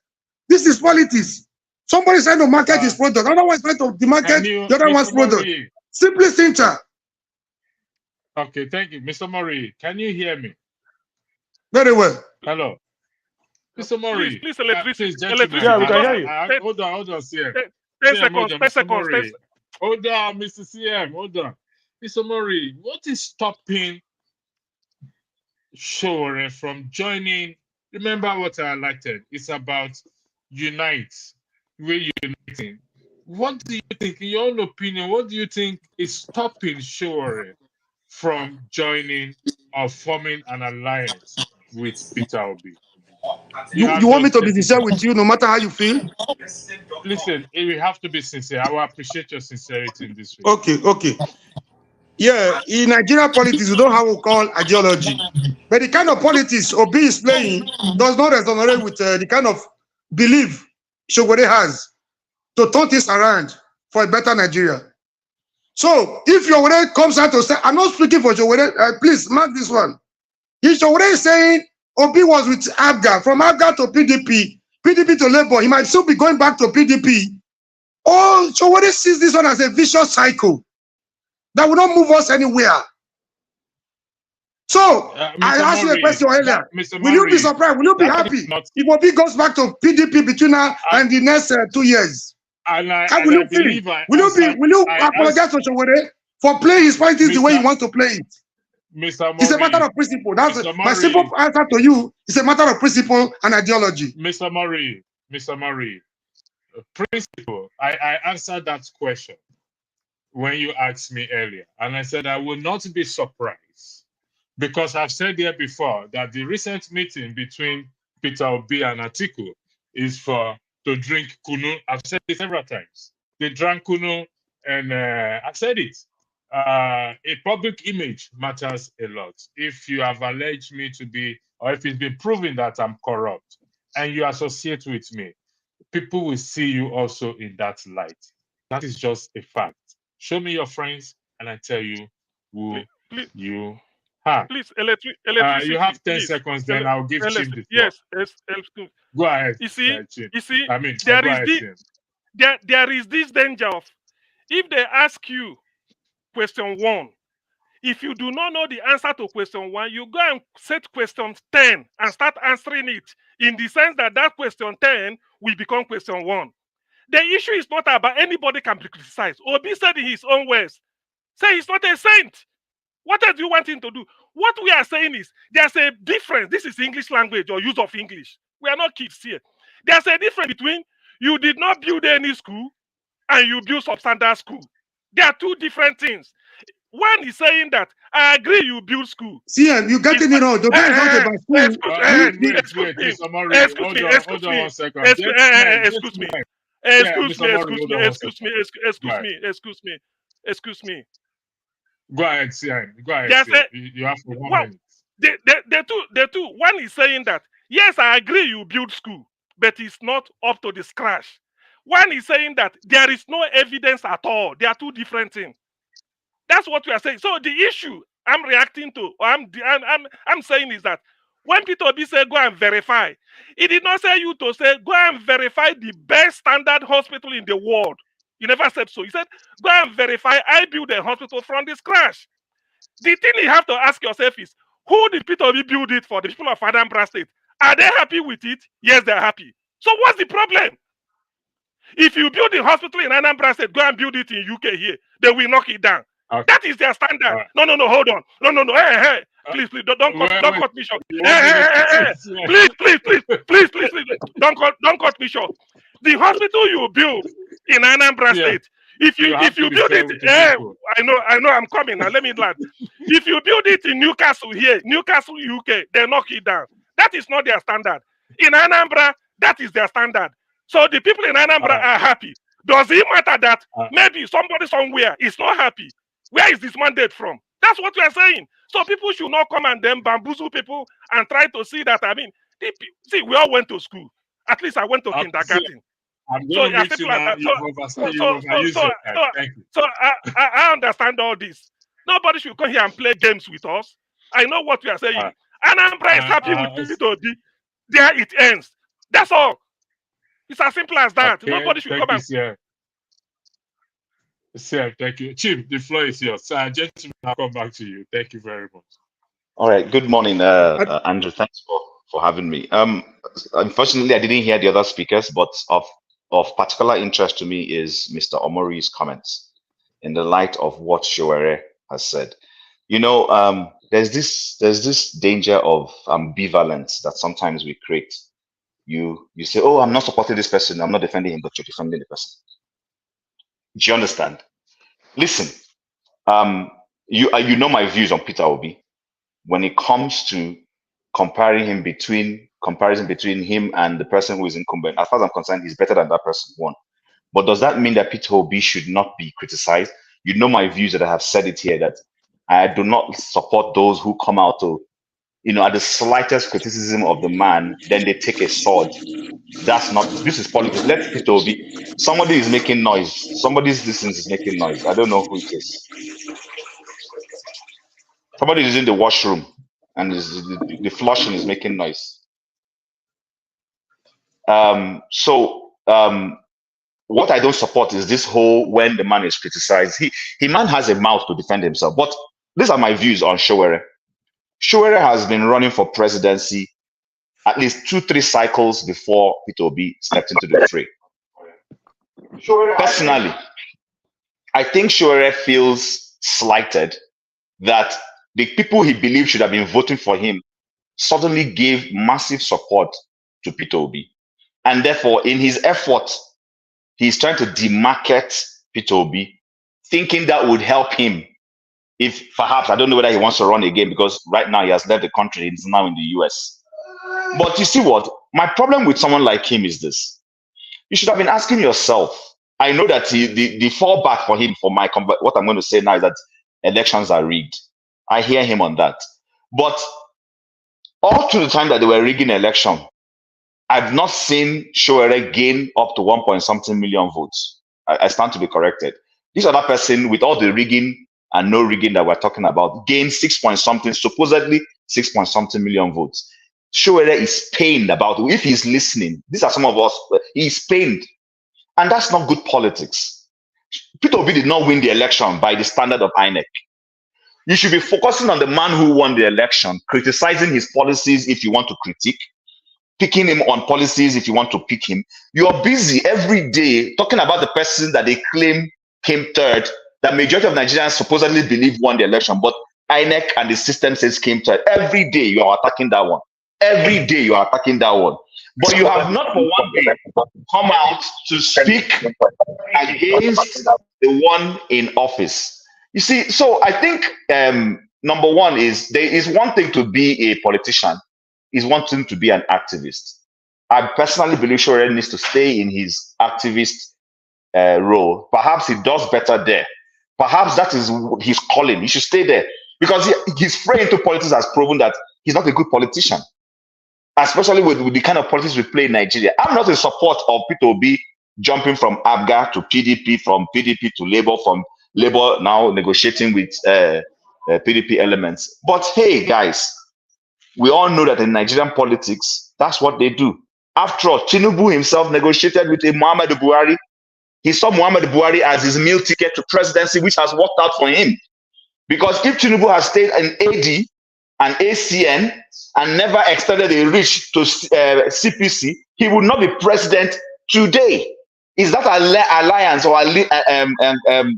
This is politics. Somebody's trying to market his product. Another one's trying to demarket the other one's product. Simply simple. Okay, thank you. Mr. Murray, can you hear me? Very well. Hello. Mr. Murray. Please, electricity. Yeah, we can hear you. Hold on, CM. 10 seconds. Hold on, Mr. CM, hold on. Mr. Murray, what is stopping Sowore from joining? Remember what I highlighted. It's about unite. We're uniting. What do you think, in your own opinion, what do you think is stopping Sowore from joining or forming an alliance with Peter Obi. You want me to be sincere with you no matter how you feel? Listen, we have to be sincere. I will appreciate your sincerity in this way. Okay. Yeah, in Nigerian politics, we don't have what we call ideology. But the kind of politics Obi is playing does not resonate with the kind of belief Sowore has to turn this around for a better Nigeria. So if Sowore comes out to say, I'm not speaking for Sowore, please mark this one. If Sowore is saying Obi was with Abga, from Abga to PDP, PDP to Labour, he might still be going back to PDP. Or Sowore sees this one as a vicious cycle that will not move us anywhere. So I asked you a question earlier. Will you be surprised? Will you be happy if Obi goes back to PDP between now and the next 2 years? Will you apologize to Sowore for playing his politics the way he wants to play it? It's a matter of principle. That's my simple answer to you. It's a matter of principle and ideology. Mr. Murray, principle. I answered that question when you asked me earlier, and I said I will not be surprised because I've said here before that the recent meeting between Peter Obi and Atiku is to drink kunu. I've said it several times. They drank kunu, and I've said it. A public image matters a lot. If you have alleged me to be, or if it's been proven that I'm corrupt, and you associate with me, people will see you also in that light. That is just a fact. Show me your friends, and I tell you who you are. Please, electricity. You have 10 seconds, then I'll give Chim the floor. Yes. Go ahead. You see, there is this danger of, if they ask you question 1, if you do not know the answer to question 1, you go and set question 10 and start answering it in the sense that question 10 will become question 1. The issue is not about anybody can be criticized. Obi said in his own words, say he's not a saint. What else do you want him to do? What we are saying is there's a difference. This is English language or use of English. We are not kids here. There's a difference between you did not build any school and you build substandard school. There are two different things. One is saying that I agree you build school. See, you getting it wrong. The guy is not about school. Excuse me. Go ahead, Sian. Go ahead. You have 1 minute. The two. One is saying that yes, I agree you build school, but it's not up to the scratch. One is saying that there is no evidence at all. There are two different things. That's what we are saying. So the issue I'm reacting to, or I'm saying is that when Peter Obi said go and verify, he did not say you to say go and verify the best standard hospital in the world. He never said so. He said go and verify I build a hospital from the scratch. The thing you have to ask yourself is, who did Peter Obi build it for? The people of Anambra State. Are they happy with it? Yes, they're happy. So what's the problem? If you build a hospital in Anambra State, go and build it in UK here. They will knock it down. Okay. That is their standard. Right. No, hold on. No. Hey. Please, don't cut me short. Hey. Please. Don't cut me short. The hospital you build in Anambra State, if you build it, I know I'm coming now. Let me land. If you build it in Newcastle here, Newcastle, UK, they knock it down. That is not their standard. In Anambra, that is their standard. So the people in Anambra are happy. Does it matter that maybe somebody somewhere is not happy? Where is this mandate from? That's what we are saying. So people should not come and then bamboozle people and try to see that. I mean, see, we all went to school. At least I went to kindergarten. So I understand all this. Nobody should come here and play games with us. I know what we are saying. Anambra is happy with Peter Obi. There it ends. That's all. It's as simple as that. Okay, nobody should come and... Sir, thank you. Chim, the floor is yours. Gentlemen, I'll come back to you. Thank you very much. All right. Good morning, Andrew. Thanks for having me. Unfortunately, I didn't hear the other speakers, but of particular interest to me is Mr. Omori's comments in the light of what Sowore has said. You know, there's this danger of ambivalence that sometimes we create. You say, oh, I'm not supporting this person, I'm not defending him, but you're defending the person. Do you understand? Listen, you know my views on Peter Obi when it comes to comparison between him and the person who is incumbent. As far as I'm concerned, he's better than that person. One. But does that mean that Peter Obi should not be criticized? You know my views that I have said it here, that I do not support those who come out to, at the slightest criticism of the man, then they take a sword. This is politics. Let Peter Obi, somebody is making noise. Somebody's listening is making noise. I don't know who it is. Somebody is in the washroom and the flushing is making noise. What I don't support is this whole when the man is criticized. He man has a mouth to defend himself. But these are my views on Sowore. Sowore has been running for presidency at least 2-3 cycles before Peter Obi stepped into the fray. Personally, I think Sowore feels slighted that the people he believed should have been voting for him suddenly gave massive support to Peter Obi. And therefore, in his effort, he's trying to demarket Peter Obi, thinking that would help him if perhaps, I don't know whether he wants to run again because right now he has left the country, he's now in the US. But you see what? My problem with someone like him is this. You should have been asking yourself, I know that the fallback for him, what I'm going to say now is that elections are rigged. I hear him on that. But all through the time that they were rigging election, I've not seen Sowore gain up to 1-something million votes. I stand to be corrected. This other person with all the rigging and no rigging that we're talking about gained 6-something, supposedly 6-something million votes. Sowore is pained about it. If he's listening, these are some of us, he's pained. And that's not good politics. Peter Obi did not win the election by the standard of INEC. You should be focusing on the man who won the election, criticizing his policies if you want to critique, picking him on policies if you want to pick him. You're busy every day talking about the person that they claim came third, that majority of Nigerians supposedly believe won the election, but INEC and the system says came third. Every day you are attacking that one. Every day you are attacking that one. But you have not for one day come out to speak against the one in office. You see, so I think number one is there is one thing to be a politician, is one thing to be an activist. I personally believe Sowore needs to stay in his activist role. Perhaps he does better there. Perhaps that is his calling. He should stay there because his fray into politics has proven that he's not a good politician, especially with the kind of politics we play in Nigeria. I'm not in support of Peter Obi jumping from ABGA to PDP, from PDP to Labour, from Labour now negotiating with PDP elements. But hey, guys, we all know that in Nigerian politics, that's what they do. After all, Tinubu himself negotiated with a Muhammadu Buhari. He saw Muhammadu Buhari as his meal ticket to presidency, which has worked out for him. Because if Tinubu has stayed in AD and ACN and never extended a reach to CPC, he would not be president today. Is that alliance or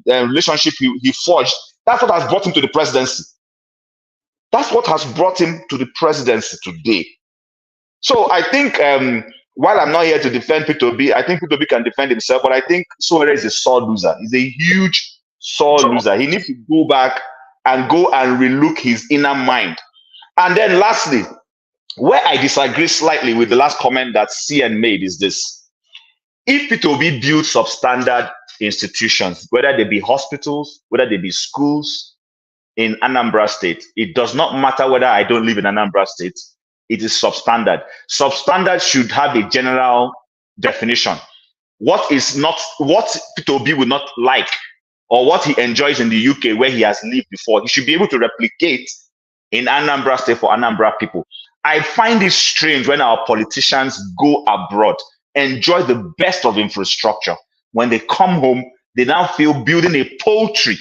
relationship he forged? That's what has brought him to the presidency. That's what has brought him to the presidency today. So I think while I'm not here to defend Peter Obi, I think Peter Obi can defend himself, but I think Sowore is a sore loser. He's a huge sore loser. He needs to go back and relook his inner mind. And then lastly, where I disagree slightly with the last comment that CN made is this. If Peter Obi builds substandard institutions, whether they be hospitals, whether they be schools in Anambra State, it does not matter whether I don't live in Anambra State, it is substandard. Substandard should have a general definition. What Peter Obi would not like, or what he enjoys in the UK where he has lived before, he should be able to replicate in Anambra State for Anambra people. I find it strange when our politicians go abroad, enjoy the best of infrastructure. When they come home, they now feel building a poultry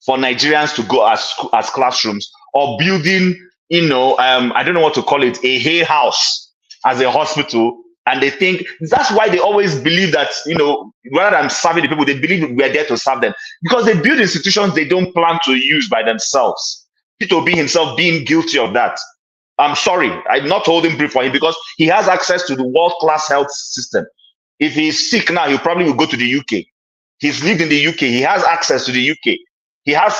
for Nigerians to go as classrooms, or building, I don't know what to call it, a hay house as a hospital. And they think that's why they always believe that, rather than serving the people, they believe we're there to serve them, because they build institutions they don't plan to use by themselves. Peter Obi himself being guilty of that. I'm sorry, I'm not holding brief for him because he has access to the world-class health system. If he's sick now, he probably will go to the UK. He's lived in the UK. He has access to the UK.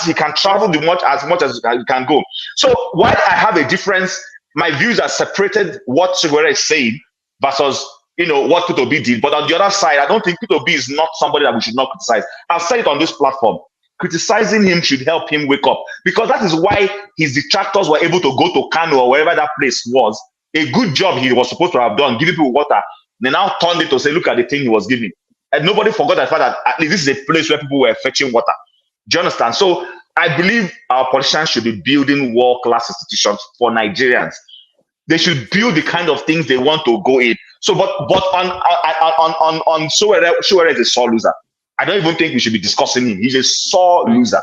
He can travel as much as he can go. So while I have a difference, my views are separated what Sowore is saying versus what Peter Obi did. But on the other side, I don't think Peter Obi is not somebody that we should not criticize. I've said it on this platform. Criticizing him should help him wake up, because that is why his detractors were able to go to Kano or wherever that place was. A good job he was supposed to have done, giving people water. They now turned it to say, look at the thing he was giving. And nobody forgot the fact that at least this is a place where people were fetching water. Do you understand? So I believe our politicians should be building world-class institutions for Nigerians. They should build the kind of things they want to go in. So, but on Sowore is a sore loser. I don't even think we should be discussing him. He's a sore loser.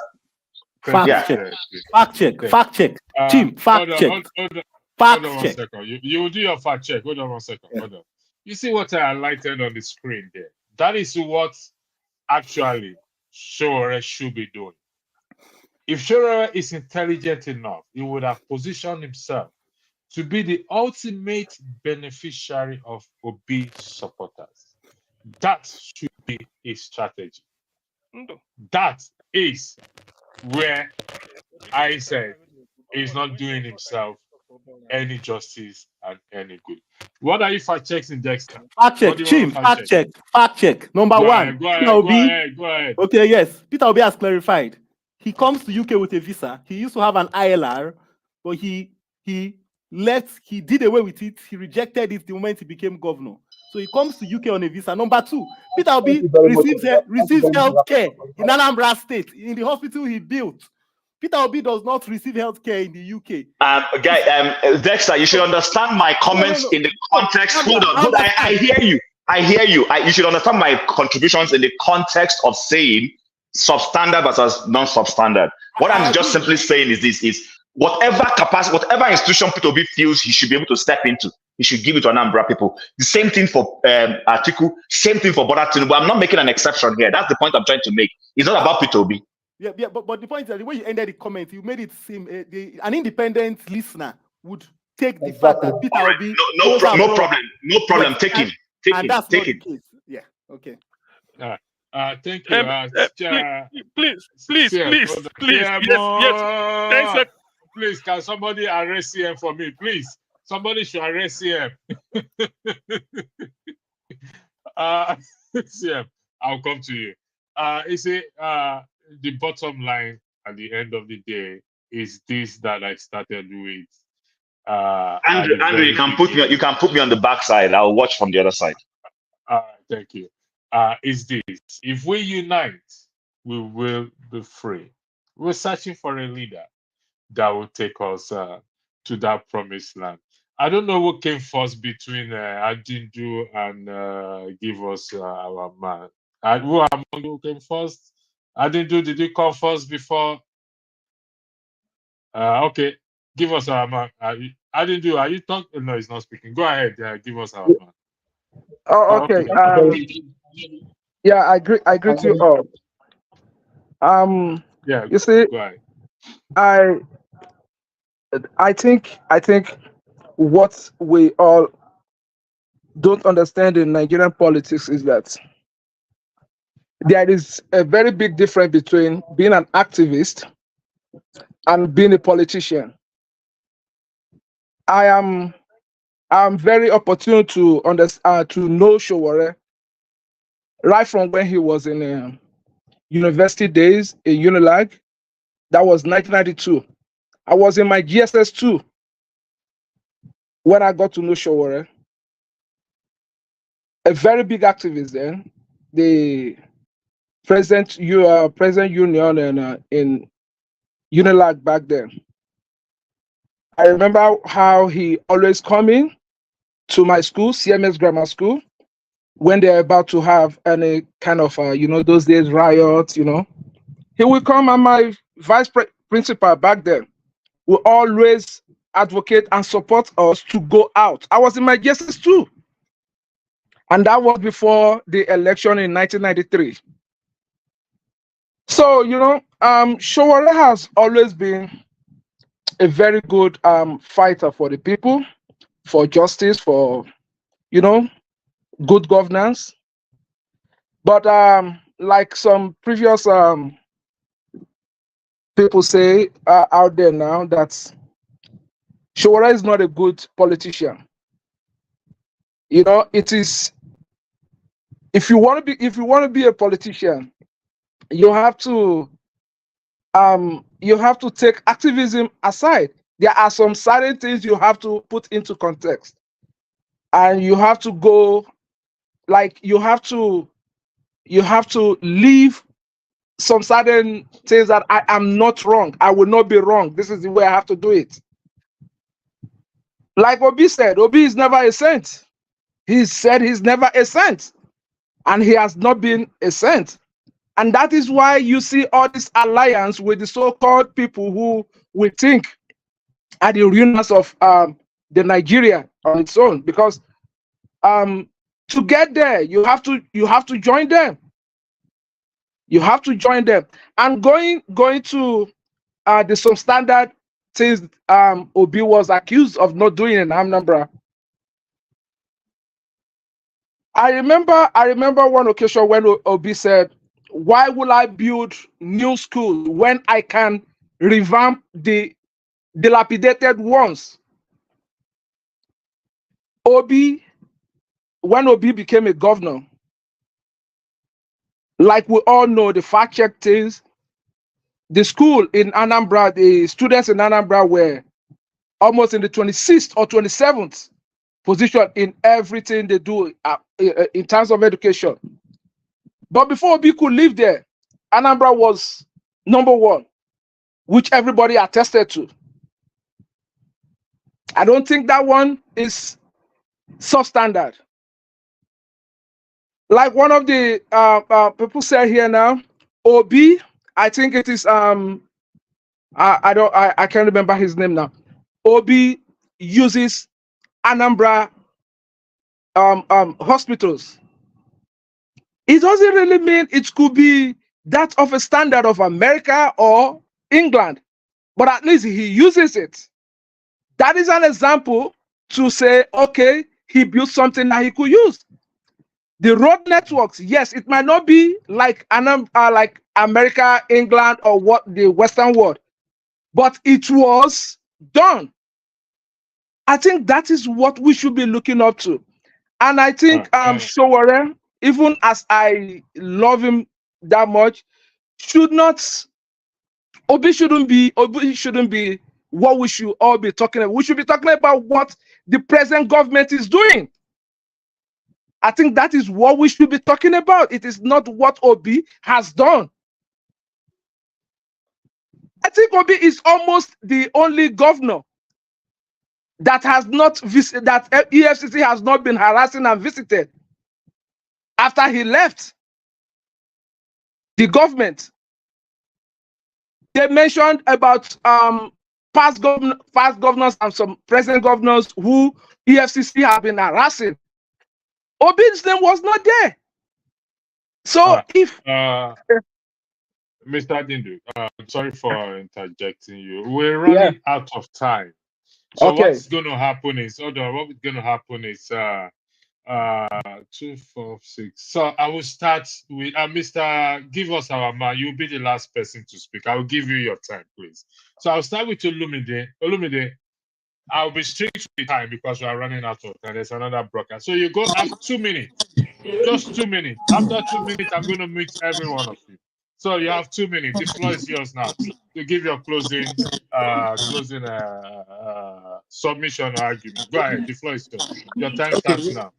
Fact check. Team, fact check. Hold on 1 second. You do your fact check. Hold on 1 second. Hold on. You see what I highlighted on the screen there? That is what actually Sowore should be doing. If Sowore is intelligent enough, he would have positioned himself to be the ultimate beneficiary of Obi supporters. That should be his strategy. That is where I said he's not doing himself any justice and any good. What are you fact checking, Dexter? Fact check, Chim. Fact check. Number one. Go ahead. Okay, yes. Peter Obi has clarified. He comes to UK with a visa. He used to have an ILR, but he did away with it. He rejected it the moment he became governor. So he comes to UK on a visa. Number two, Peter Obi receives health care in Anambra State, in the hospital he built. Peter Obi does not receive health care in the UK. Dexter, you should understand my comments in the context. Hold on. I hear you. You should understand my contributions in the context of saying substandard versus non-substandard. What I'm just simply saying is this: is whatever capacity, whatever institution Peter Obi feels he should be able to step into, he should give it to Anambra people. The same thing for Atiku, same thing for Bola Tinubu. I'm not making an exception here. That's the point I'm trying to make. It's not about Peter Obi. Yeah, but the point is that the way you ended the comment, you made it seem an independent listener would take the fact that Peter Obi. No problem. Take him. That's not the case. Yeah. Okay. Thank you. Please. Yes. 10 seconds. Please, can somebody arrest CM for me? Please, somebody should arrest CM. CM, I'll come to you. You see, the bottom line at the end of the day is this that I started with. Andrew, you can put me on the backside. I'll watch from the other side. Thank you. Is this: if we unite, we will be free. We're searching for a leader that will take us to that promised land. I don't know who came first between Adindu and give us our man. Who came first? Adindu, did you come first before? Okay, give us our man. Adindu, are you talking? No, he's not speaking. Go ahead. Give us our man. Oh, okay. Yeah, I agree to you all. Yeah. You see, go ahead. I think what we all don't understand in Nigerian politics is that there is a very big difference between being an activist and being a politician. I'm very opportune to understand, to know Sowore right from when he was in university days in Unilag. That was 1992. I was in my GSS2 when I got to know Sowore. A very big activist then. The President Union and in Unilag back then. I remember how he always coming to my school, CMS Grammar School, when they're about to have any kind of, those days riots, He will come, and my vice principal back then will always advocate and support us to go out. I was in my GSS too. And that was before the election in 1993. So, Sowore has always been a very good fighter for the people, for justice, for, good governance. But like some previous people say out there now that Sowore is not a good politician. You know, it is, if you want to be a politician, you have to take activism aside. There are some certain things you have to put into context, and you have to go, like, you have to leave some certain things that I am not wrong. I will not be wrong. This is the way I have to do it. Like Obi said, Obi is never a saint. He said he's never a saint, and he has not been a saint. And that is why you see all this alliance with the so-called people who we think are the ruiners of the Nigeria on its own. Because to get there, you have to join them. You have to join them. And going to the substandard things Obi was accused of not doing in Anambra. I remember one occasion when Obi said, "Why will I build new schools when I can revamp the dilapidated ones?" When Obi became a governor, like we all know, the fact check things, the school in Anambra, the students in Anambra were almost in the 26th or 27th position in everything they do in terms of education. But before Obi could live there, Anambra was #1, which everybody attested to. I don't think that one is substandard. Like one of the people said here now, Obi, I think it is I can't remember his name now. Obi uses Anambra hospitals. It doesn't really mean it could be that of a standard of America or England, but at least he uses it. That is an example to say, okay, he built something that he could use. The road networks, yes, it might not be like like America, England, or what the Western world, but it was done. I think that is what we should be looking up to. And I think Sowore, even as I love him that much, Obi shouldn't be what we should all be talking about. We should be talking about what the present government is doing. I think that is what we should be talking about. It is not what Obi has done. I think Obi is almost the only governor that has not visited, that EFCC has not been harassing and visited after he left the government. They mentioned about past governors and some present governors who EFCC have been harassing. Obi's name was not there. So if Mr. Dindu, sorry for interjecting you. We're running out of time. So what's going to happen is, what is going to happen is 2, 4, 6. So I will start with Mr. Give us our man. You'll be the last person to speak. I will give you your time, please. So I'll start with Olumide. Olumide, I'll be strict with time because we are running out of time. There's another broadcast. So you go have 2 minutes. Just 2 minutes. After 2 minutes, I'm going to mute every one of you. So you have 2 minutes. The floor is yours now to give your closing submission or argument. Go ahead. The floor is yours. Your time starts now.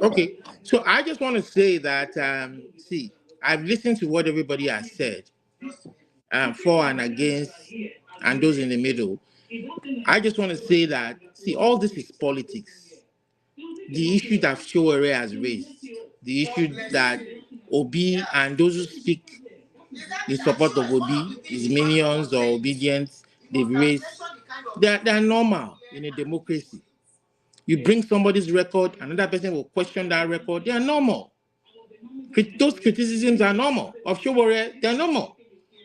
Okay. So I just want to say that, see, I've listened to what everybody has said, for and against, and those in the middle. I just want to say that, see, all this is politics. The issue that Sowore has raised, the issue that Obi and those who speak in support of Obi, his minions or obedience, they've raised, they're normal in a democracy. You bring somebody's record, another person will question that record, they are normal. Those criticisms are normal. Of Sowore, they're normal.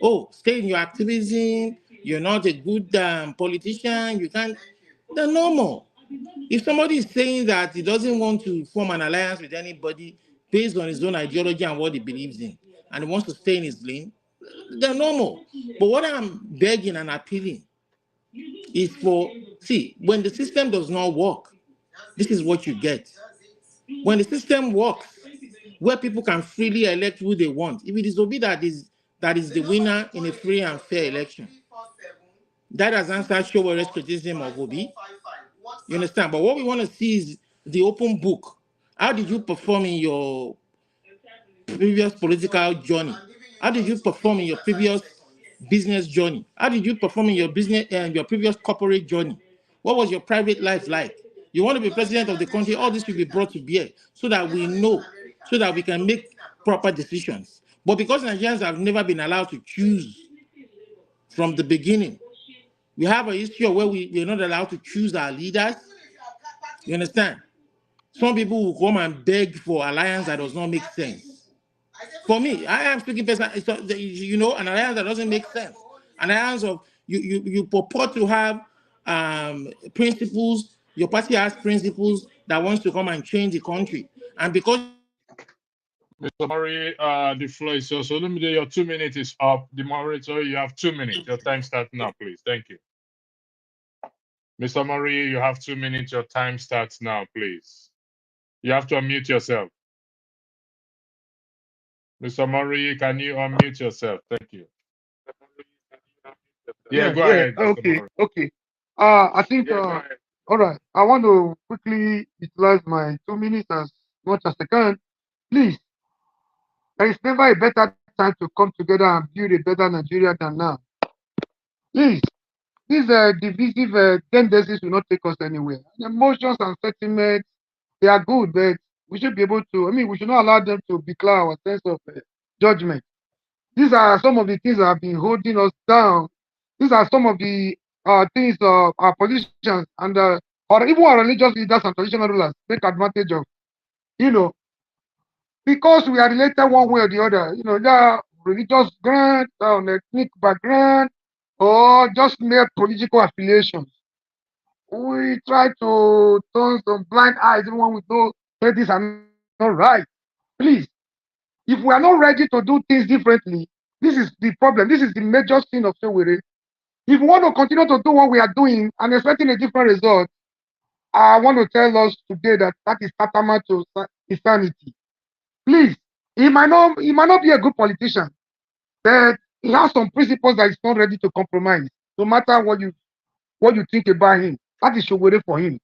Oh, stay in your activism, you're not a good politician, you can't, they're normal. If somebody is saying that he doesn't want to form an alliance with anybody based on his own ideology and what he believes in, and he wants to stay in his lane, they're normal. But what I'm begging and appealing is for, see, when the system does not work, this is what you get. When the system works, where people can freely elect who they want, if it is Obi that is the winner in a free and fair election, that has answered Showere's criticism of Obi. You understand? But what we want to see is the open book. How did you perform in your previous political journey? How did you perform in your previous business journey? How did you perform in your business and your previous corporate journey? What was your private life like? You want to be president of the country, all this will be brought to bear so that we know, so that we can make proper decisions. But because Nigerians have never been allowed to choose from the beginning, we have a history of where we're not allowed to choose our leaders. You understand? Some people will come and beg for alliance that does not make sense. For me, I am speaking personally, you know, an alliance that doesn't make sense. An alliance of you purport to have principles, your party has principles that wants to come and change the country. And because Mr. Murray, the floor is yours. So let me know your 2 minutes is up. The moderator, you have 2 minutes. Your time starts now, please. Thank you. Mr. Murray, you have 2 minutes. Your time starts now, please. You have to unmute yourself. Mr. Murray, can you unmute yourself? Thank you. Yeah, go ahead. Mr. Okay, Murray. okay. I think, all right. I want to quickly utilize my 2 minutes as much as I can. Please, there is never a better time to come together and build a better Nigeria than now. Please, these divisive tendencies will not take us anywhere. Emotions and sentiments, they are good, but we should be able to, we should not allow them to declare our sense of judgment. These are some of the things that have been holding us down. These are some of the things our politicians and or even our religious leaders and traditional rulers take advantage of. You know, because we are related one way or the other. You know, there are religious grant, on ethnic background, or just mere political affiliations. We try to turn some blind eyes even when we know that these are not right. Please, if we are not ready to do things differently, this is the problem. This is the major sin of Sowore. If we want to continue to do what we are doing and expecting a different result, I want to tell us today that that is tantamount to insanity. Please, he might not be a good politician, but he has some principles that he's not ready to compromise. No matter what you think about him, that is Sowore for him.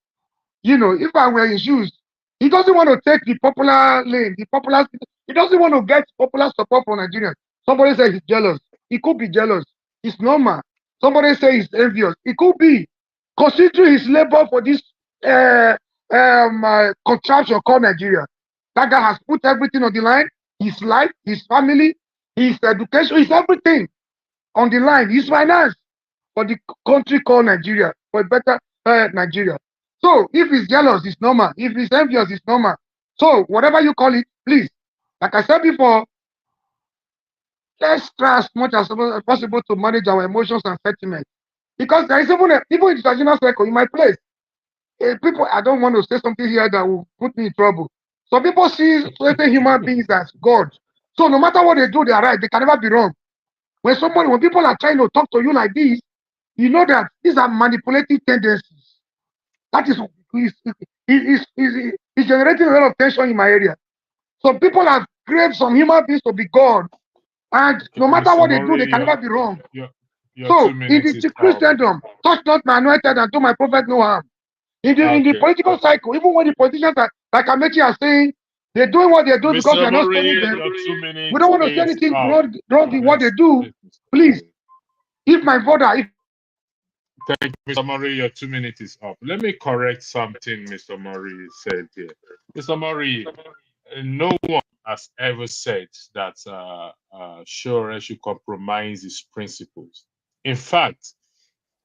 You know, if I were in shoes, he doesn't want to take the popular lane, he doesn't want to get popular support from Nigerians. Somebody says he's jealous. He could be jealous. It's normal. Somebody says he's envious. It could be. Considering his labor for this contraption called Nigeria. That guy has put everything on the line. His life, his family, his education, his everything on the line. His finance for the country called Nigeria, for a better Nigeria. So if he's jealous, it's normal. If he's envious, it's normal. So whatever you call it, please, like I said before, let's try as much as possible to manage our emotions and sentiments. Because there is even in the international circle, in my place, people, I don't want to say something here that will put me in trouble. So people see certain human beings as God. So no matter what they do, they are right. They can never be wrong. When people are trying to talk to you like this, you know that these are manipulative tendencies. That is generating a lot of tension in my area. So people have created some human beings to be God. And no matter what they do, they can never be wrong. So in the Christendom, touch not my anointed and do my prophet no harm. In the political cycle, even when the politicians like Amechi are saying, they're doing what they're doing because we are not stopping them. We don't want to see anything wrong in what they do. Please, if my brother, Thank you, Mr. Murray. Your 2 minutes is up. Let me correct something Mr. Murray said here. Mr. Murray, no one has ever said that Sowore should compromise his principles. In fact,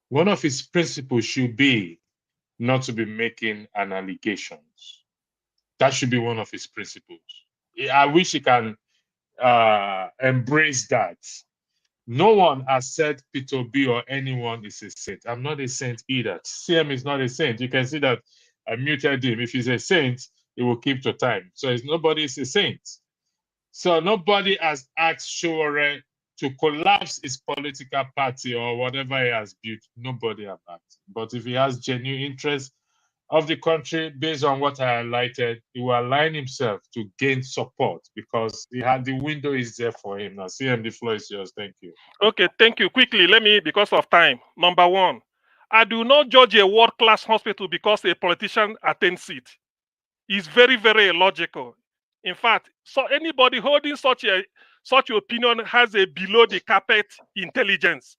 one of his principles should be not to be making an allegations. That should be one of his principles. I wish he can embrace that. No one has said Peter Obi or anyone is a saint. I'm not a saint either. CM is not a saint. You can see that I muted him. If he's a saint, he will keep to time. So nobody is a saint. So nobody has asked Sowore to collapse his political party or whatever he has built, nobody about. But if he has genuine interest of the country, based on what I highlighted, he will align himself to gain support because the window is there for him. Now, CM, the floor is yours. Thank you. Okay, thank you. Quickly, let me, because of time. Number one, I do not judge a world-class hospital because a politician attains it. It's very, very illogical. In fact, so anybody holding such opinion has a below the carpet intelligence.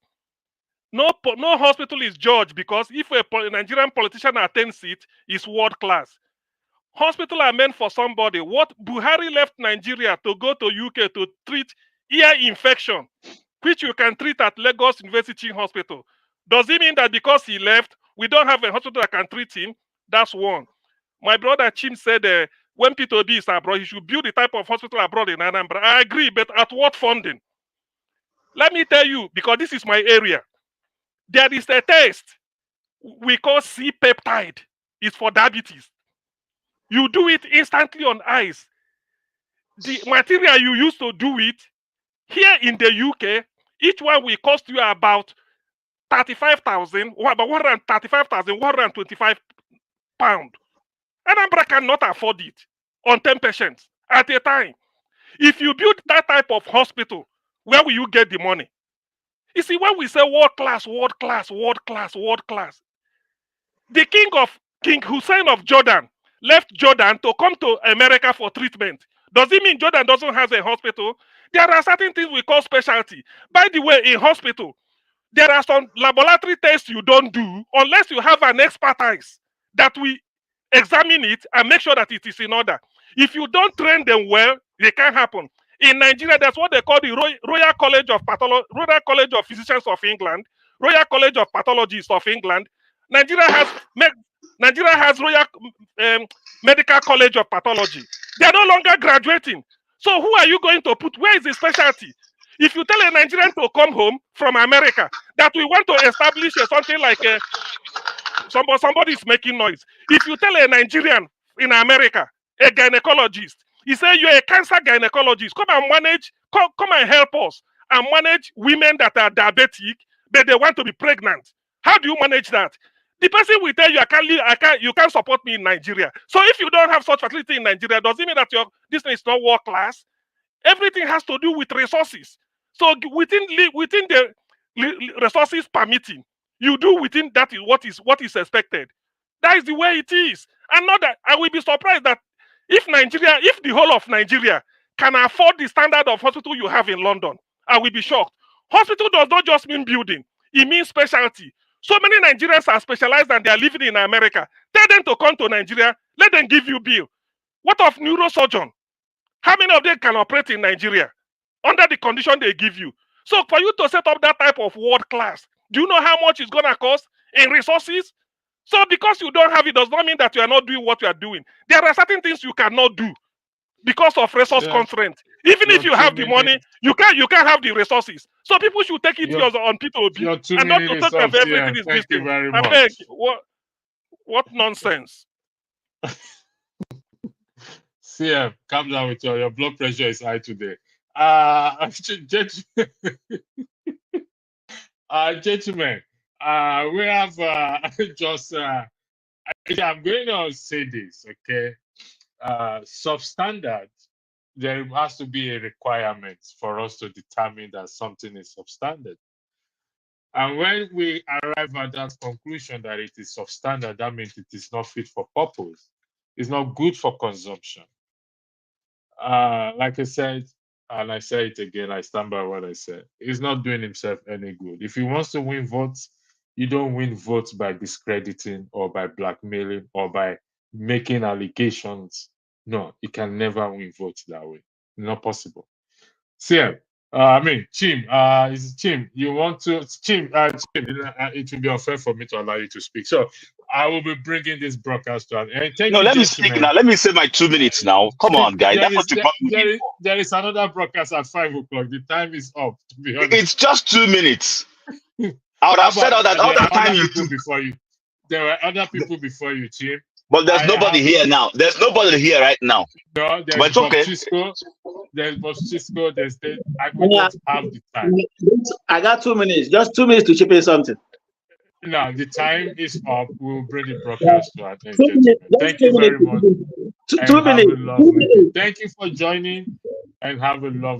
No hospital is judged because if a Nigerian politician attains it, it's world class. Hospitals are meant for somebody. What Buhari left Nigeria to go to UK to treat ear infection, which you can treat at Lagos University Hospital. Does it mean that because he left, we don't have a hospital that can treat him? That's one. My brother Chim said when Peter Obi is abroad, he should build the type of hospital abroad in Anambra. I agree, but at what funding? Let me tell you, because this is my area. There is a test we call C-peptide. It's for diabetes. You do it instantly on ice. The material you use to do it, here in the UK, each one will cost you about 35,000, about 125 pounds. Anambra cannot afford it on 10 patients at a time. If you build that type of hospital, where will you get the money? You see, when we say world class, world class, world class, world class, the King Hussein of Jordan left Jordan to come to America for treatment. Does it mean Jordan doesn't have a hospital? There are certain things we call specialty. By the way, in hospital, there are some laboratory tests you don't do unless you have an expertise that we examine it and make sure that it is in order. If you don't train them well, it can't happen. In Nigeria, that's what they call the Royal College of Royal College of Physicians of England, Royal College of Pathologists of England. Nigeria has Royal Medical College of Pathology. They are no longer graduating. So who are you going to put? Where is the specialty? If you tell a Nigerian to come home from America that we want to establish something like somebody is making noise. If you tell a Nigerian in America, a gynecologist, he say you're a cancer gynecologist, come and help us and manage women that are diabetic, but they want to be pregnant. How do you manage that? The person will tell you, you can't support me in Nigeria. So if you don't have such facility in Nigeria, does it mean that this is not world class? Everything has to do with resources. So within the resources permitting, you do within that is what is expected. That is the way it is. And not that I will be surprised that if the whole of Nigeria can afford the standard of hospital you have in London, I will be shocked. Hospital does not just mean building, it means specialty. So many Nigerians are specialized and they are living in America. Tell them to come to Nigeria, let them give you bill. What of neurosurgeon? How many of them can operate in Nigeria under the condition they give you? So for you to set up that type of world class, do you know how much it's going to cost in resources? So because you don't have it does not mean that you are not doing what you are doing. There are certain things you cannot do because of resource constraint. Even if you have the money, you can't have the resources. So people should take it on Peter Obi and not to talk of everything is this thing. I beg, what nonsense. CM, calm down with your blood pressure is high today. Gentlemen, we have just I'm going to say this, okay? Substandard, there has to be a requirement for us to determine that something is substandard. And when we arrive at that conclusion that it is substandard, that means it is not fit for purpose. It's not good for consumption. Like I said, and I say it again, I stand by what I said. He's not doing himself any good. If he wants to win votes, you don't win votes by discrediting or by blackmailing or by making allegations. No, you can never win votes that way. Not possible. Chim, is Chim, you want to, Chim, it will be unfair for me to allow you to speak. So I will be bringing this broadcast to an end. No, let me speak now. Let me say my 2 minutes now. Come on, guys. There is another broadcast at 5 o'clock. The time is up, to be honest. It's just 2 minutes. I would have said all that time before you. There were other people before you, Chim. But there's nobody here now. There's nobody here right now. No, But there's it's okay. Cisco. We don't have the time. I got 2 minutes. Just 2 minutes to chip in something. No, the time is up. We'll bring the broadcast to an end, gentlemen. Thank you very much. 2 minutes. Thank you for joining and have a lovely